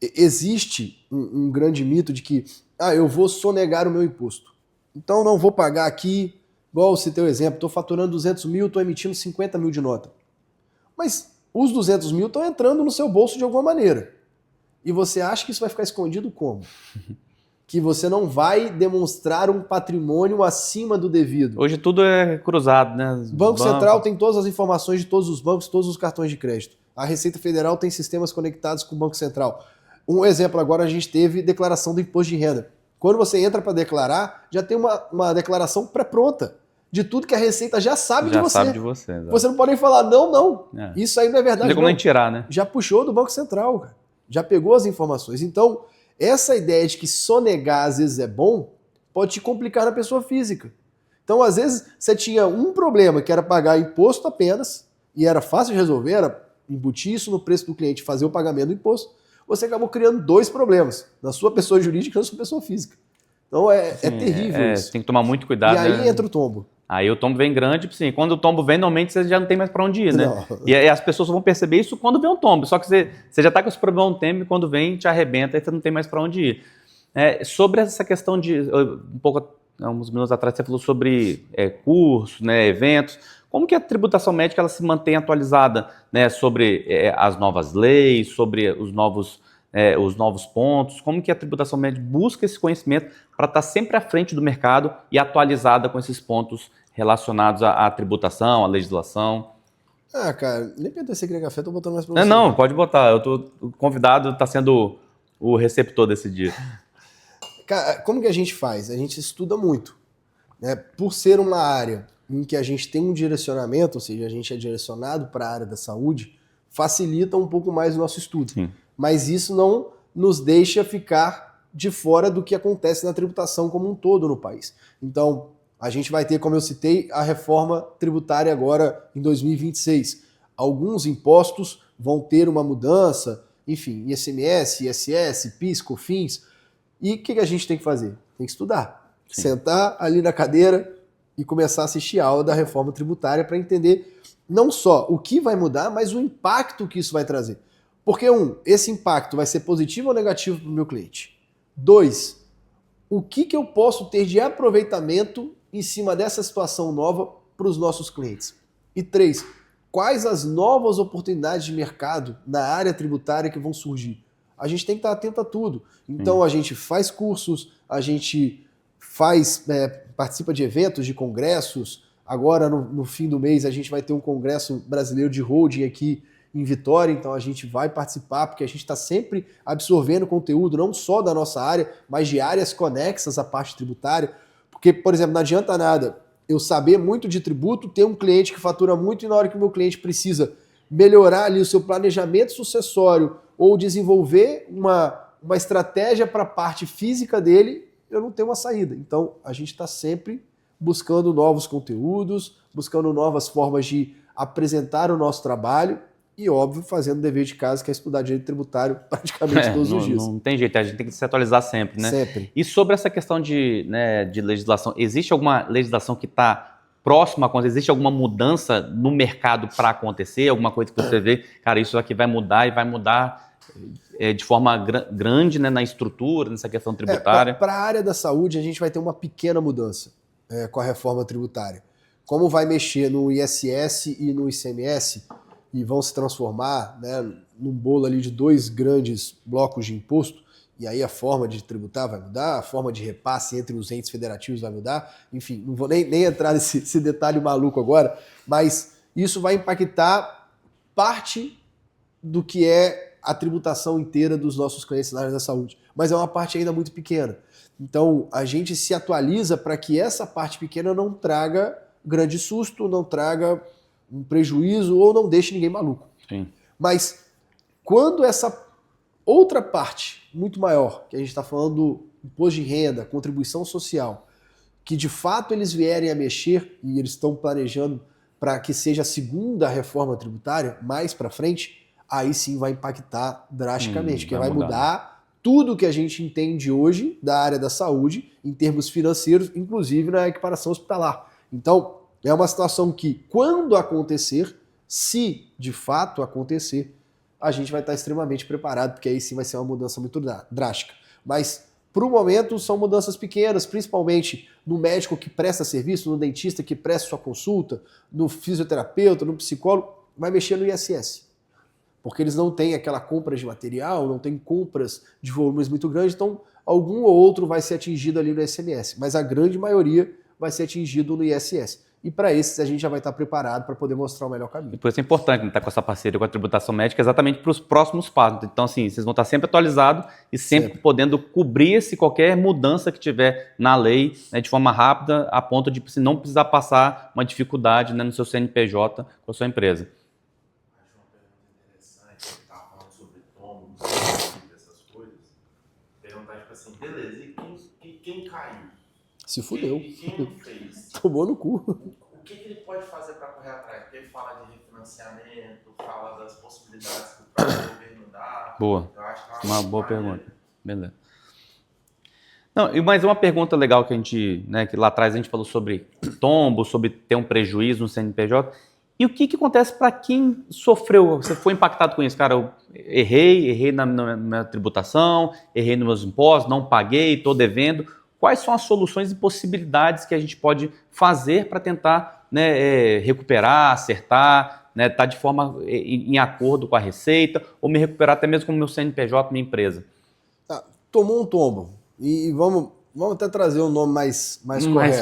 existe um grande mito de que eu vou sonegar o meu imposto. Então não vou pagar aqui, igual eu citei o exemplo, estou faturando 200 mil, estou emitindo 50 mil de nota. Mas os 200 mil estão entrando no seu bolso de alguma maneira. E você acha que isso vai ficar escondido como? Que você não vai demonstrar um patrimônio acima do devido. Hoje tudo é cruzado, né? O Banco Central tem todas as informações de todos os bancos, todos os cartões de crédito. A Receita Federal tem sistemas conectados com o Banco Central. Um exemplo agora, a gente teve declaração do imposto de renda. Quando você entra para declarar, já tem uma declaração pré-pronta de tudo que a Receita já sabe de você. Já sabe de você, exatamente. Você não pode nem falar, não. Isso aí não é verdade. Não tem como nem tirar, né? Já puxou do Banco Central, cara. Já pegou as informações. Então, essa ideia de que sonegar às vezes é bom, pode te complicar na pessoa física. Então, às vezes, você tinha um problema, que era pagar imposto apenas, e era fácil de resolver, era embutir isso no preço do cliente, fazer o pagamento do imposto. Você acabou criando dois problemas, na sua pessoa jurídica e na sua pessoa física. Então é terrível isso. Tem que tomar muito cuidado. E aí entra o tombo. Aí o tombo vem grande, sim. Quando o tombo vem, normalmente você já não tem mais para onde ir, né? E as pessoas vão perceber isso quando vem um tombo. Só que você já está com esse problema há um tempo e quando vem, te arrebenta e você não tem mais para onde ir. Sobre essa questão de... uns minutos atrás você falou sobre cursos, né, eventos. Como que a tributação médica ela se mantém atualizada, né, sobre as novas leis, sobre os novos pontos? Como que a tributação médica busca esse conhecimento para estar sempre à frente do mercado e atualizada com esses pontos relacionados à tributação, à legislação? Cara, nem perder esse café, tô botando mais para você. Não, pode botar. O convidado está sendo o receptor desse dia. Cara, como que a gente faz? A gente estuda muito, né? Por ser uma área em que a gente tem um direcionamento, ou seja, a gente é direcionado para a área da saúde, facilita um pouco mais o nosso estudo. Sim. Mas isso não nos deixa ficar de fora do que acontece na tributação como um todo no país. Então, a gente vai ter, como eu citei, a reforma tributária agora em 2026. Alguns impostos vão ter uma mudança, enfim, ICMS, ISS, PIS, COFINS. E o que a gente tem que fazer? Tem que estudar. Sim. Sentar ali na cadeira e começar a assistir a aula da reforma tributária para entender não só o que vai mudar, mas o impacto que isso vai trazer. Porque, esse impacto vai ser positivo ou negativo para o meu cliente? 2, o que eu posso ter de aproveitamento em cima dessa situação nova para os nossos clientes? E 3, quais as novas oportunidades de mercado na área tributária que vão surgir? A gente tem que estar atento a tudo. Então a gente faz cursos, a gente participa de eventos, de congressos. Agora, no fim do mês, a gente vai ter um congresso brasileiro de holding aqui em Vitória, então a gente vai participar, porque a gente está sempre absorvendo conteúdo, não só da nossa área, mas de áreas conexas à parte tributária. Porque, por exemplo, não adianta nada eu saber muito de tributo, ter um cliente que fatura muito e na hora que o meu cliente precisa melhorar ali o seu planejamento sucessório ou desenvolver uma estratégia para a parte física dele, eu não tenho uma saída. Então, a gente está sempre buscando novos conteúdos, buscando novas formas de apresentar o nosso trabalho e, óbvio, fazendo o dever de casa, que é estudar direito tributário praticamente todos os dias. Não tem jeito, a gente tem que se atualizar sempre, né? Sempre. E sobre essa questão de legislação, existe alguma legislação que está próxima a acontecer? Existe alguma mudança no mercado para acontecer? Alguma coisa que você vê, cara, isso aqui vai mudar e vai mudar de forma grande, né, na estrutura, nessa questão tributária? Para a área da saúde, a gente vai ter uma pequena mudança com a reforma tributária. Como vai mexer no ISS e no ICMS, e vão se transformar, né, num bolo ali de 2 grandes blocos de imposto, e aí a forma de tributar vai mudar, a forma de repasse entre os entes federativos vai mudar, enfim, não vou nem entrar nesse detalhe maluco agora, mas isso vai impactar parte do que é a tributação inteira dos nossos clientes na área da saúde, mas é uma parte ainda muito pequena. Então, a gente se atualiza para que essa parte pequena não traga grande susto, não traga um prejuízo ou não deixe ninguém maluco. Sim. Mas quando essa outra parte muito maior, que a gente está falando do imposto de renda, contribuição social, que de fato eles vierem a mexer e eles estão planejando para que seja a segunda reforma tributária mais para frente, aí sim vai impactar drasticamente, que vai mudar tudo que a gente entende hoje da área da saúde em termos financeiros, inclusive na equiparação hospitalar. Então, é uma situação que, quando acontecer, se de fato acontecer, a gente vai estar extremamente preparado, porque aí sim vai ser uma mudança muito drástica. Mas, para o momento, são mudanças pequenas, principalmente no médico que presta serviço, no dentista que presta sua consulta, no fisioterapeuta, no psicólogo, vai mexer no ISS. Porque eles não têm aquela compra de material, não têm compras de volumes muito grandes, então algum ou outro vai ser atingido ali no ICMS, mas a grande maioria vai ser atingido no ISS. E para esses a gente já vai estar preparado para poder mostrar o melhor caminho. E por isso é importante estar com essa parceria com a tributação médica exatamente para os próximos passos. Então, assim, vocês vão estar sempre atualizados e sempre podendo cobrir qualquer mudança que tiver na lei, né, de forma rápida, a ponto de não precisar passar uma dificuldade, né, no seu CNPJ com a sua empresa. Uma pergunta interessante, você estava falando sobre tomos, essas coisas. Perguntar, tipo assim, beleza, e quem caiu? Se fudeu. E quem não fez? Tomou no cu. O que ele pode fazer para correr atrás? Porque ele fala de refinanciamento, fala das possibilidades que o próprio governo dá. Boa. Eu acho que é uma boa pergunta. Beleza. Não, e mais uma pergunta legal que a gente, né, que lá atrás a gente falou sobre tombo, sobre ter um prejuízo no CNPJ. E o que acontece para quem sofreu? Você foi impactado com isso, cara? Eu errei na minha tributação, errei nos meus impostos, não paguei, estou devendo. Quais são as soluções e possibilidades que a gente pode fazer para tentar, né, recuperar, acertar, né, tá de forma em acordo com a Receita, ou me recuperar até mesmo com o meu CNPJ, minha empresa? Tomou um tombo. E vamos até trazer um nome mais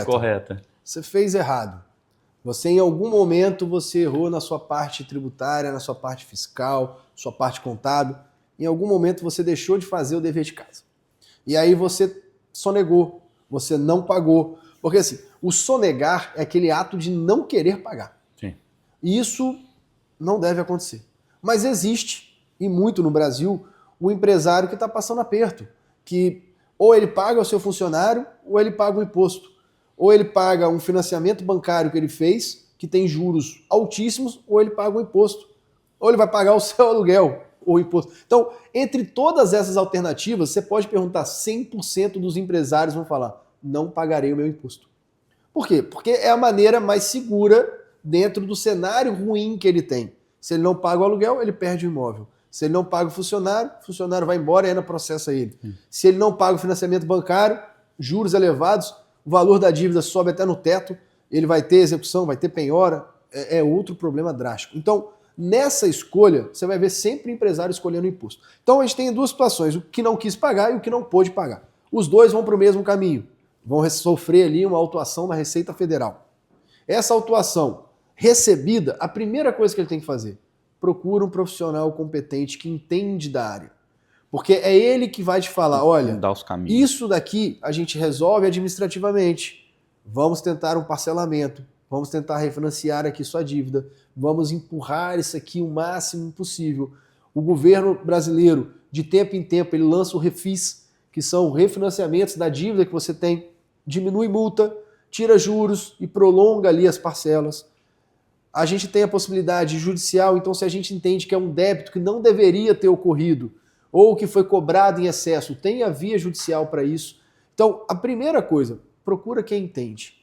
correto. Você fez errado. Você, em algum momento, você errou na sua parte tributária, na sua parte fiscal, sua parte contábil. Em algum momento, você deixou de fazer o dever de casa. E aí você sonegou, você não pagou. Porque assim, o sonegar é aquele ato de não querer pagar. Sim. E isso não deve acontecer. Mas existe, e muito no Brasil, o empresário que está passando aperto, que ou ele paga o seu funcionário, ou ele paga o imposto. Ou ele paga um financiamento bancário que ele fez, que tem juros altíssimos, ou ele paga o imposto. Ou ele vai pagar o seu aluguel. ou imposto. Então, entre todas essas alternativas, você pode perguntar, 100% dos empresários vão falar, não pagarei o meu imposto. Por quê? Porque é a maneira mais segura dentro do cenário ruim que ele tem. Se ele não paga o aluguel, ele perde o imóvel. Se ele não paga o funcionário vai embora e ainda processa ele. Se ele não paga o financiamento bancário, juros elevados, o valor da dívida sobe até no teto, ele vai ter execução, vai ter penhora, é outro problema drástico. Então, nessa escolha, você vai ver sempre o empresário escolhendo o imposto. Então, a gente tem duas situações, o que não quis pagar e o que não pôde pagar. Os dois vão para o mesmo caminho, vão sofrer ali uma autuação na Receita Federal. Essa autuação recebida, a primeira coisa que ele tem que fazer, procura um profissional competente que entende da área. Porque é ele que vai te falar, olha, dar os caminhos. Isso daqui a gente resolve administrativamente, vamos tentar um parcelamento, vamos tentar refinanciar aqui sua dívida, vamos empurrar isso aqui o máximo possível. O governo brasileiro, de tempo em tempo, ele lança o refis, que são refinanciamentos da dívida que você tem, diminui multa, tira juros e prolonga ali as parcelas. A gente tem a possibilidade judicial, então se a gente entende que é um débito que não deveria ter ocorrido, ou que foi cobrado em excesso, tem a via judicial para isso. Então, a primeira coisa, procura quem entende.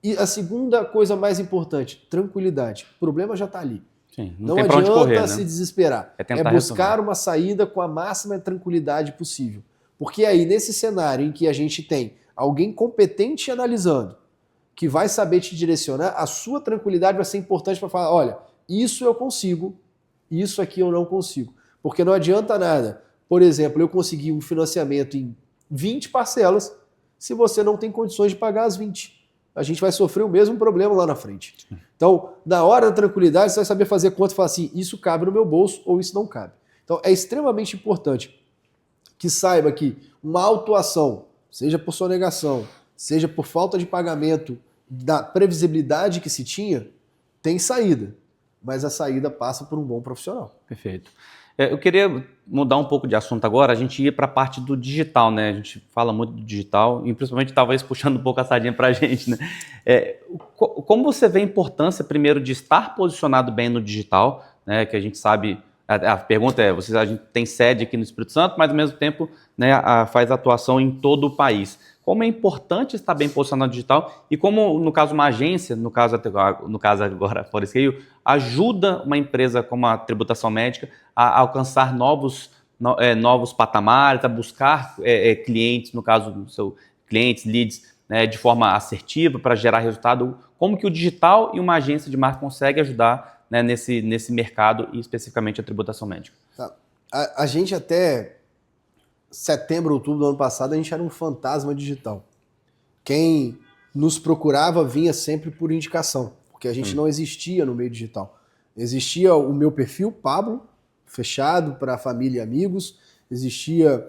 E a segunda coisa mais importante, tranquilidade. O problema já está ali. Sim, não tem pra onde adianta correr, né? se desesperar. tentar buscar resolver. uma saída com a máxima tranquilidade possível. Porque aí, nesse cenário em que a gente tem alguém competente analisando, que vai saber te direcionar, a sua tranquilidade vai ser importante para falar, olha, isso eu consigo, isso aqui eu não consigo. Porque não adianta nada, por exemplo, eu conseguir um financiamento em 20 parcelas se você não tem condições de pagar as 20. A gente vai sofrer o mesmo problema lá na frente. Então, na hora da tranquilidade, você vai saber fazer conta e falar assim, isso cabe no meu bolso ou isso não cabe. Então, é extremamente importante que saiba que uma autuação, seja por sonegação, seja por falta de pagamento da previsibilidade que se tinha, tem saída. Mas a saída passa por um bom profissional. Perfeito. Eu queria mudar um pouco de assunto agora, a gente ia para a parte do digital, né? A gente fala muito do digital e principalmente talvez puxando um pouco a sardinha para a gente, né? Como você vê a importância, primeiro, de estar posicionado bem no digital, né? Que a gente sabe, a pergunta é, a gente tem sede aqui no Espírito Santo, mas ao mesmo tempo, né, faz atuação em todo o país. Como é importante estar bem posicionado no digital e como, no caso, uma agência, no caso agora a Forescale, ajuda uma empresa como a Tributação Médica a alcançar novos patamares, a buscar clientes, no caso, clientes, leads, né, de forma assertiva para gerar resultado. Como que o digital e uma agência de marketing conseguem ajudar, né, nesse mercado e especificamente a Tributação Médica? Tá. A gente até setembro, outubro do ano passado, a gente era um fantasma digital. Quem nos procurava vinha sempre por indicação, porque a gente não existia no meio digital. Existia o meu perfil, Pablo, fechado para família e amigos, existia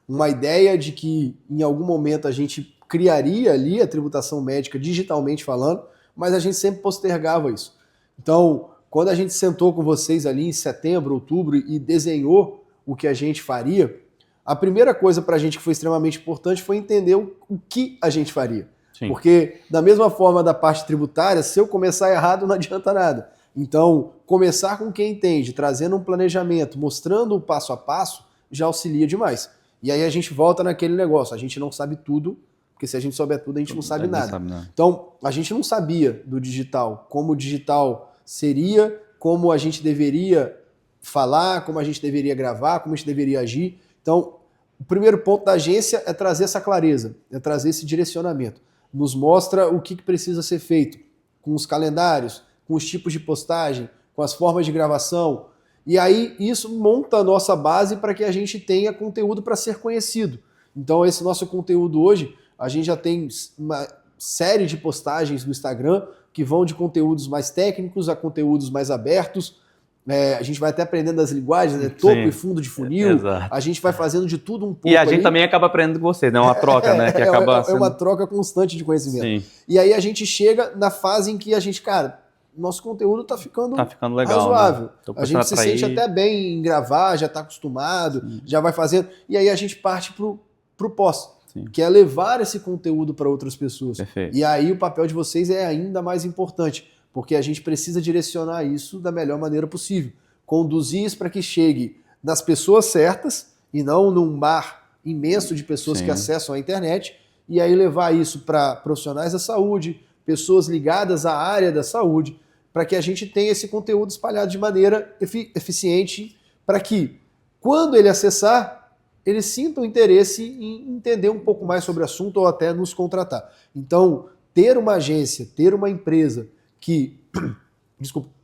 uma ideia de que em algum momento a gente criaria ali a tributação médica digitalmente falando, mas a gente sempre postergava isso. Então, quando a gente sentou com vocês ali em setembro, outubro e desenhou o que a gente faria, a primeira coisa para a gente que foi extremamente importante foi entender o que a gente faria. Sim. Porque, da mesma forma da parte tributária, se eu começar errado, não adianta nada. Então, começar com quem entende, trazendo um planejamento, mostrando o passo a passo, já auxilia demais. E aí a gente volta naquele negócio, a gente não sabe tudo, porque se a gente souber tudo, a gente não sabe nada. Então, a gente não sabia do digital, como o digital seria, como a gente deveria falar, como a gente deveria gravar, como a gente deveria agir. Então, o primeiro ponto da agência é trazer essa clareza, é trazer esse direcionamento. Nos mostra o que precisa ser feito com os calendários, com os tipos de postagem, com as formas de gravação. E aí isso monta a nossa base para que a gente tenha conteúdo para ser conhecido. Então esse nosso conteúdo hoje, a gente já tem uma série de postagens no Instagram que vão de conteúdos mais técnicos a conteúdos mais abertos. A gente vai até aprendendo as linguagens, né? Topo e fundo de funil. Exato. A gente vai fazendo de tudo um pouco. E a gente também acaba aprendendo com vocês, né? Uma troca, né? Que acaba sendo... uma troca constante de conhecimento. Sim. E aí a gente chega na fase em que a gente, nosso conteúdo tá ficando legal, razoável. Né? A gente se sente até bem em gravar, já tá acostumado, já vai fazendo. E aí a gente parte pro pós, que é levar esse conteúdo para outras pessoas. Perfeito. E aí o papel de vocês é ainda mais importante, porque a gente precisa direcionar isso da melhor maneira possível. Conduzir isso para que chegue nas pessoas certas e não num mar imenso de pessoas Sim. que acessam a internet, e aí levar isso para profissionais da saúde, pessoas ligadas à área da saúde, para que a gente tenha esse conteúdo espalhado de maneira eficiente, para que, quando ele acessar, ele sinta o interesse em entender um pouco mais sobre o assunto ou até nos contratar. Então, ter uma agência, ter uma empresa que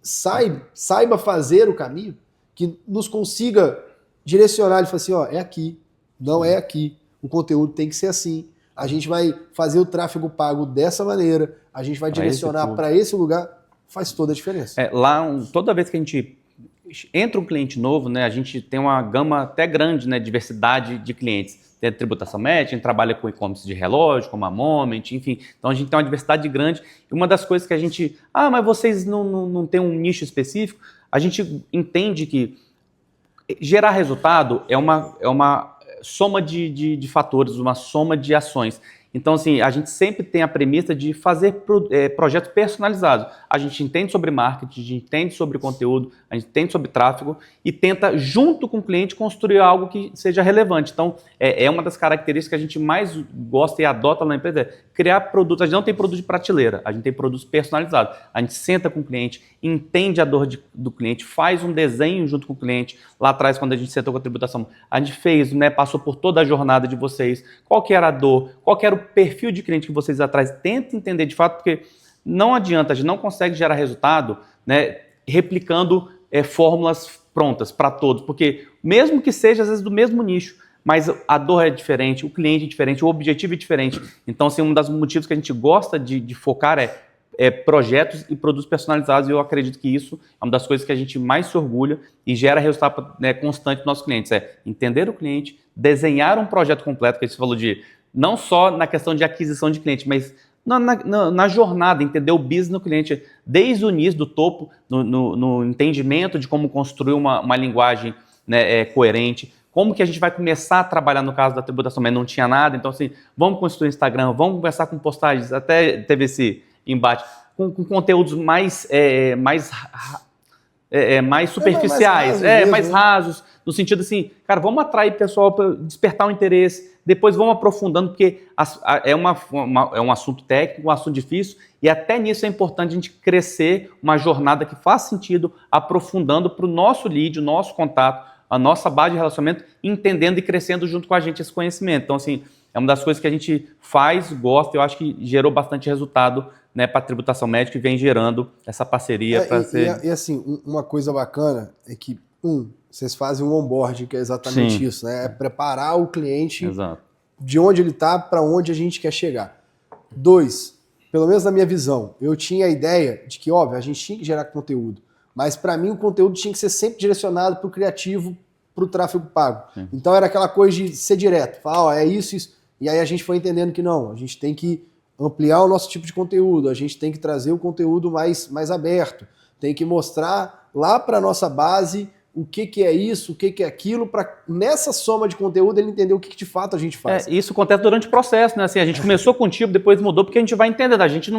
saiba fazer o caminho, que nos consiga direcionar e falar assim, ó, é aqui, não é aqui, o conteúdo tem que ser assim, a gente vai fazer o tráfego pago dessa maneira, a gente vai direcionar para esse lugar, faz toda a diferença. Toda vez que a gente entra um cliente novo, né, a gente tem uma gama até grande, né, diversidade de clientes. Tem a tributação médica, a gente trabalha com e-commerce de relógio, como a Moment, enfim. Então a gente tem uma diversidade grande. E uma das coisas que a gente... mas vocês não têm um nicho específico? A gente entende que gerar resultado é uma soma de fatores, uma soma de ações. Então, assim, a gente sempre tem a premissa de fazer projetos personalizados. A gente entende sobre marketing, a gente entende sobre conteúdo, a gente entende sobre tráfego e tenta, junto com o cliente, construir algo que seja relevante. Então, é uma das características que a gente mais gosta e adota na empresa, criar produtos. A gente não tem produto de prateleira, a gente tem produtos personalizados. A gente senta com o cliente, entende a dor do cliente, faz um desenho junto com o cliente. Lá atrás, quando a gente sentou com a tributação, a gente fez, né, passou por toda a jornada de vocês, qual que era a dor, qual que era o perfil de cliente que vocês atrás, tenta entender de fato, porque não adianta, a gente não consegue gerar resultado, né, replicando fórmulas prontas para todos, porque mesmo que seja às vezes do mesmo nicho, mas a dor é diferente, o cliente é diferente, o objetivo é diferente. Então, assim, um dos motivos que a gente gosta de focar é projetos e produtos personalizados, e eu acredito que isso é uma das coisas que a gente mais se orgulha e gera resultado, né, constante dos nossos clientes, entender o cliente, desenhar um projeto completo, que a gente falou de não só na questão de aquisição de cliente, mas na jornada, entender o business do cliente, desde o início, do topo, no entendimento de como construir uma linguagem, né, coerente, como que a gente vai começar a trabalhar no caso da tributação, mas não tinha nada, então assim, vamos construir Instagram, vamos começar com postagens, até teve esse embate, com conteúdos mais superficiais, mais rasos, no sentido assim, cara, vamos atrair pessoal para despertar o interesse, depois vamos aprofundando, porque é um assunto técnico, um assunto difícil, e até nisso é importante a gente crescer uma jornada que faz sentido, aprofundando para o nosso lead, o nosso contato, a nossa base de relacionamento, entendendo e crescendo junto com a gente esse conhecimento. Então, assim, é uma das coisas que a gente faz, gosta, eu acho que gerou bastante resultado, né, para a tributação médica e vem gerando essa parceria para ser... E assim, uma coisa bacana é que, vocês fazem um onboarding, que é exatamente isso, né? É preparar o cliente Exato. de onde ele está para onde a gente quer chegar. 2, pelo menos na minha visão, eu tinha a ideia de que, óbvio, a gente tinha que gerar conteúdo, mas para mim o conteúdo tinha que ser sempre direcionado para o criativo, para o tráfego pago. Sim. Então era aquela coisa de ser direto, falar, é isso. E aí a gente foi entendendo que não, a gente tem que ampliar o nosso tipo de conteúdo, a gente tem que trazer o conteúdo mais aberto, tem que mostrar lá para a nossa base o que é isso, o que é aquilo, para nessa soma de conteúdo ele entender o que de fato a gente faz. Isso acontece durante o processo, né? Assim, a gente começou contigo, depois mudou, porque a gente vai entender,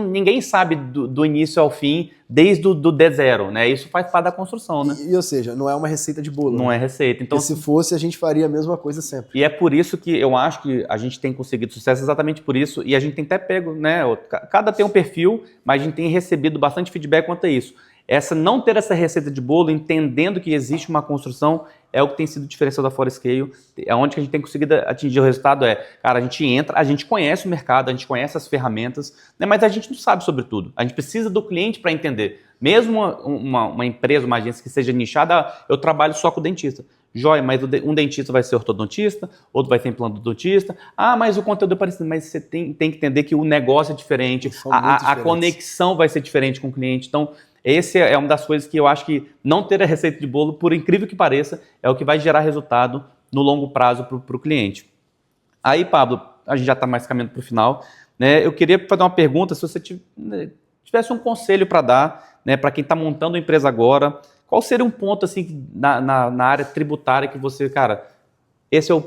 ninguém sabe do início ao fim, desde o D0, né? Isso faz parte da construção, né? Ou seja, não é uma receita de bolo. Não é receita. Então, se fosse, a gente faria a mesma coisa sempre. E é por isso que eu acho que a gente tem conseguido sucesso, exatamente por isso, e a gente tem até pego, né? Cada tem um perfil, mas a gente tem recebido bastante feedback quanto a isso. Não ter essa receita de bolo, entendendo que existe uma construção, é o que tem sido diferencial da Forescale. É onde que a gente tem conseguido atingir o resultado. Cara, a gente entra, a gente conhece o mercado, a gente conhece as ferramentas, né, mas a gente não sabe sobre tudo. A gente precisa do cliente para entender. Mesmo uma empresa, uma agência que seja nichada, eu trabalho só com dentista. Joia, mas um dentista vai ser ortodontista, outro vai ser implantodontista. Mas o conteúdo é parecido, mas você tem que entender que o negócio é diferente, a conexão vai ser diferente com o cliente. Então, esse é uma das coisas que eu acho que não ter a receita de bolo, por incrível que pareça, é o que vai gerar resultado no longo prazo para o cliente. Aí, Pablo, a gente já está mais caminhando para o final, né? Eu queria fazer uma pergunta, se você tivesse um conselho para dar, né, para quem está montando uma empresa agora, qual seria um ponto assim, na área tributária que você, cara, esse é o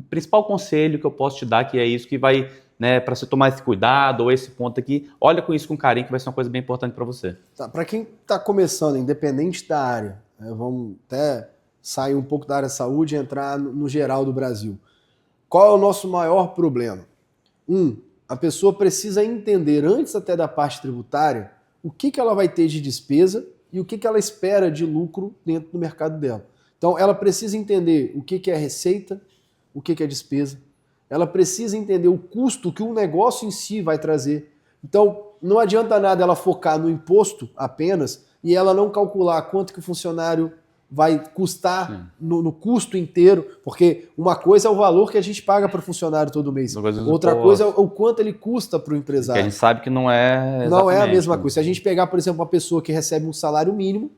principal conselho que eu posso te dar, que é isso que vai... Né, para você tomar esse cuidado ou esse ponto aqui, olha com isso com carinho, que vai ser uma coisa bem importante para você. Tá, para quem está começando, independente da área, vamos até sair um pouco da área de saúde e entrar no geral do Brasil. Qual é o nosso maior problema? A pessoa precisa entender, antes até da parte tributária, o que ela vai ter de despesa e o que ela espera de lucro dentro do mercado dela. Então, ela precisa entender o que é receita, o que é despesa. Ela precisa entender o custo que o negócio em si vai trazer. Então, não adianta nada ela focar no imposto apenas e ela não calcular quanto que o funcionário vai custar no custo inteiro, porque uma coisa é o valor que a gente paga para o funcionário todo mês. Outra coisa é o quanto ele custa para o empresário. Que a gente sabe que não é Não é a mesma coisa. Se a gente pegar, por exemplo, uma pessoa que recebe um salário mínimo,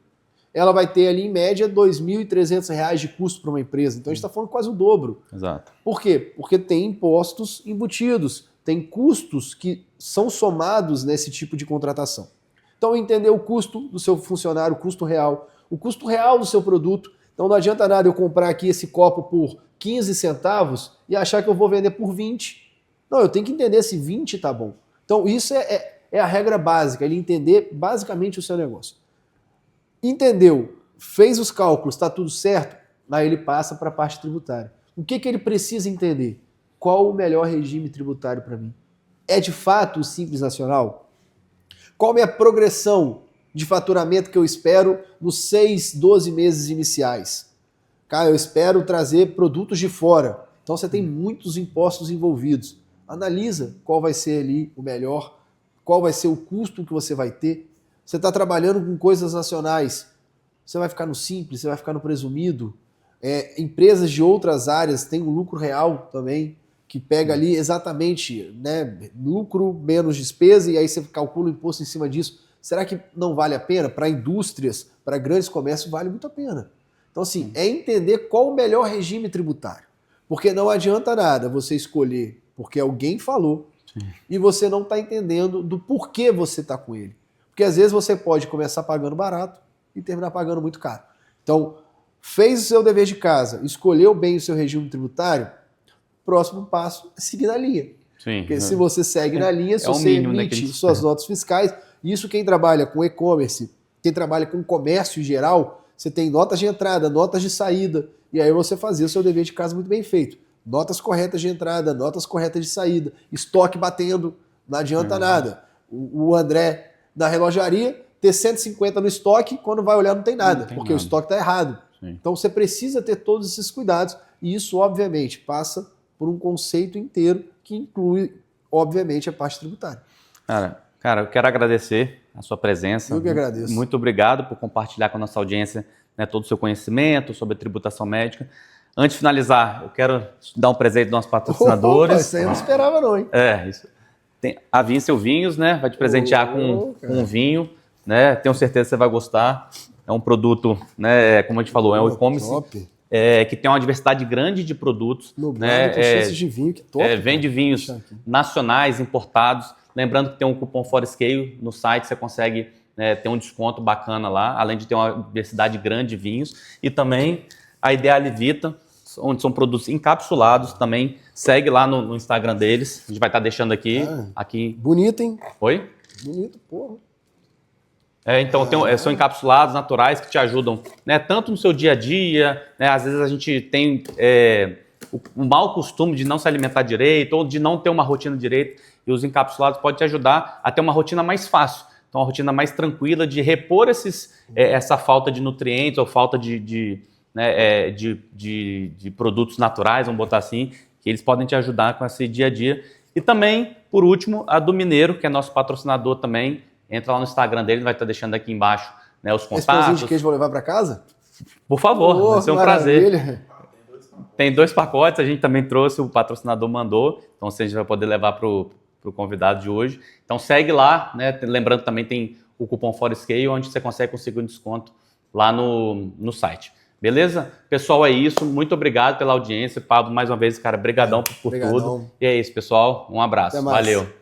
ela vai ter ali, em média, R$ 2.300 de custo para uma empresa. Então, a gente está falando quase o dobro. Exato. Por quê? Porque tem impostos embutidos, tem custos que são somados nesse tipo de contratação. Então, entender o custo do seu funcionário, o custo real do seu produto. Então, não adianta nada eu comprar aqui esse copo por 15 centavos e achar que eu vou vender por 20. Não, eu tenho que entender se 20 tá bom. Então, isso é a regra básica, ele entender basicamente o seu negócio. Entendeu, fez os cálculos, está tudo certo, aí ele passa para a parte tributária. O que ele precisa entender? Qual o melhor regime tributário para mim? É de fato o Simples Nacional? Qual é a progressão de faturamento que eu espero nos 6, 12 meses iniciais? Cara, eu espero trazer produtos de fora. Então você tem muitos impostos envolvidos. Analisa qual vai ser ali o melhor, qual vai ser o custo que você vai ter. Você está trabalhando com coisas nacionais, você vai ficar no simples, você vai ficar no presumido. Empresas de outras áreas têm um lucro real também, que pega ali exatamente, né, lucro menos despesa, e aí você calcula o imposto em cima disso. Será que não vale a pena? Para indústrias, para grandes comércios, vale muito a pena. Então, assim, é entender qual o melhor regime tributário. Porque não adianta nada você escolher porque alguém falou e você não está entendendo do porquê você está com ele. Porque às vezes você pode começar pagando barato e terminar pagando muito caro. Então, fez o seu dever de casa, escolheu bem o seu regime tributário, próximo passo é seguir na linha. Sim, porque se você segue na linha, se você mínimo, emite suas notas fiscais, isso quem trabalha com e-commerce, quem trabalha com comércio em geral, você tem notas de entrada, notas de saída, e aí você fazia o seu dever de casa muito bem feito. Notas corretas de entrada, notas corretas de saída, estoque batendo, não adianta nada. O André da relojaria ter 150 no estoque, quando vai olhar não tem nada, porque o estoque está errado. Sim. Então você precisa ter todos esses cuidados, e isso obviamente passa por um conceito inteiro que inclui, obviamente, a parte tributária. Cara, eu quero agradecer a sua presença. Eu que agradeço. Muito obrigado por compartilhar com a nossa audiência, né, todo o seu conhecimento sobre a tributação médica. Antes de finalizar, eu quero dar um presente aos nossos patrocinadores. Opa, isso aí eu não esperava não, hein? Isso. Tem a Vinci Vinhos, né? Vai te presentear com um vinho, né? Tenho certeza que você vai gostar. É um produto, né? Como a gente falou, é um e-commerce que tem uma diversidade grande de produtos. No né? Tem chances de vinho, que top. Vende vinhos nacionais, importados. Lembrando que tem um cupom FORESCALE no site, você consegue ter um desconto bacana lá, além de ter uma diversidade grande de vinhos. E também a Ideale Vita, onde são produtos encapsulados, também segue lá no Instagram deles. A gente vai estar deixando aqui. Bonito, hein? Oi? Bonito, porra. Então, são encapsulados naturais que te ajudam, né, tanto no seu dia a dia, né, às vezes a gente tem o mau costume de não se alimentar direito ou de não ter uma rotina direito, e os encapsulados podem te ajudar a ter uma rotina mais fácil, então uma rotina mais tranquila de repor essa falta de nutrientes ou falta de produtos naturais, vamos botar assim, que eles podem te ajudar com esse dia a dia. E também, por último, a do Mineiro, que é nosso patrocinador também. Entra lá no Instagram dele, vai estar deixando aqui embaixo, né, os contatos. Esse pãozinho de queijo vou levar para casa? Por favor, vai ser um prazer. Prazer. Tem 2 pacotes, a gente também trouxe, o patrocinador mandou, então você vai poder levar para o convidado de hoje. Então segue lá, né? Lembrando que também tem o cupom FORESCALE, onde você consegue conseguir um desconto lá no site. Beleza? Pessoal, é isso. Muito obrigado pela audiência. Pablo, mais uma vez, cara, brigadão por tudo. E é isso, pessoal. Um abraço. Valeu.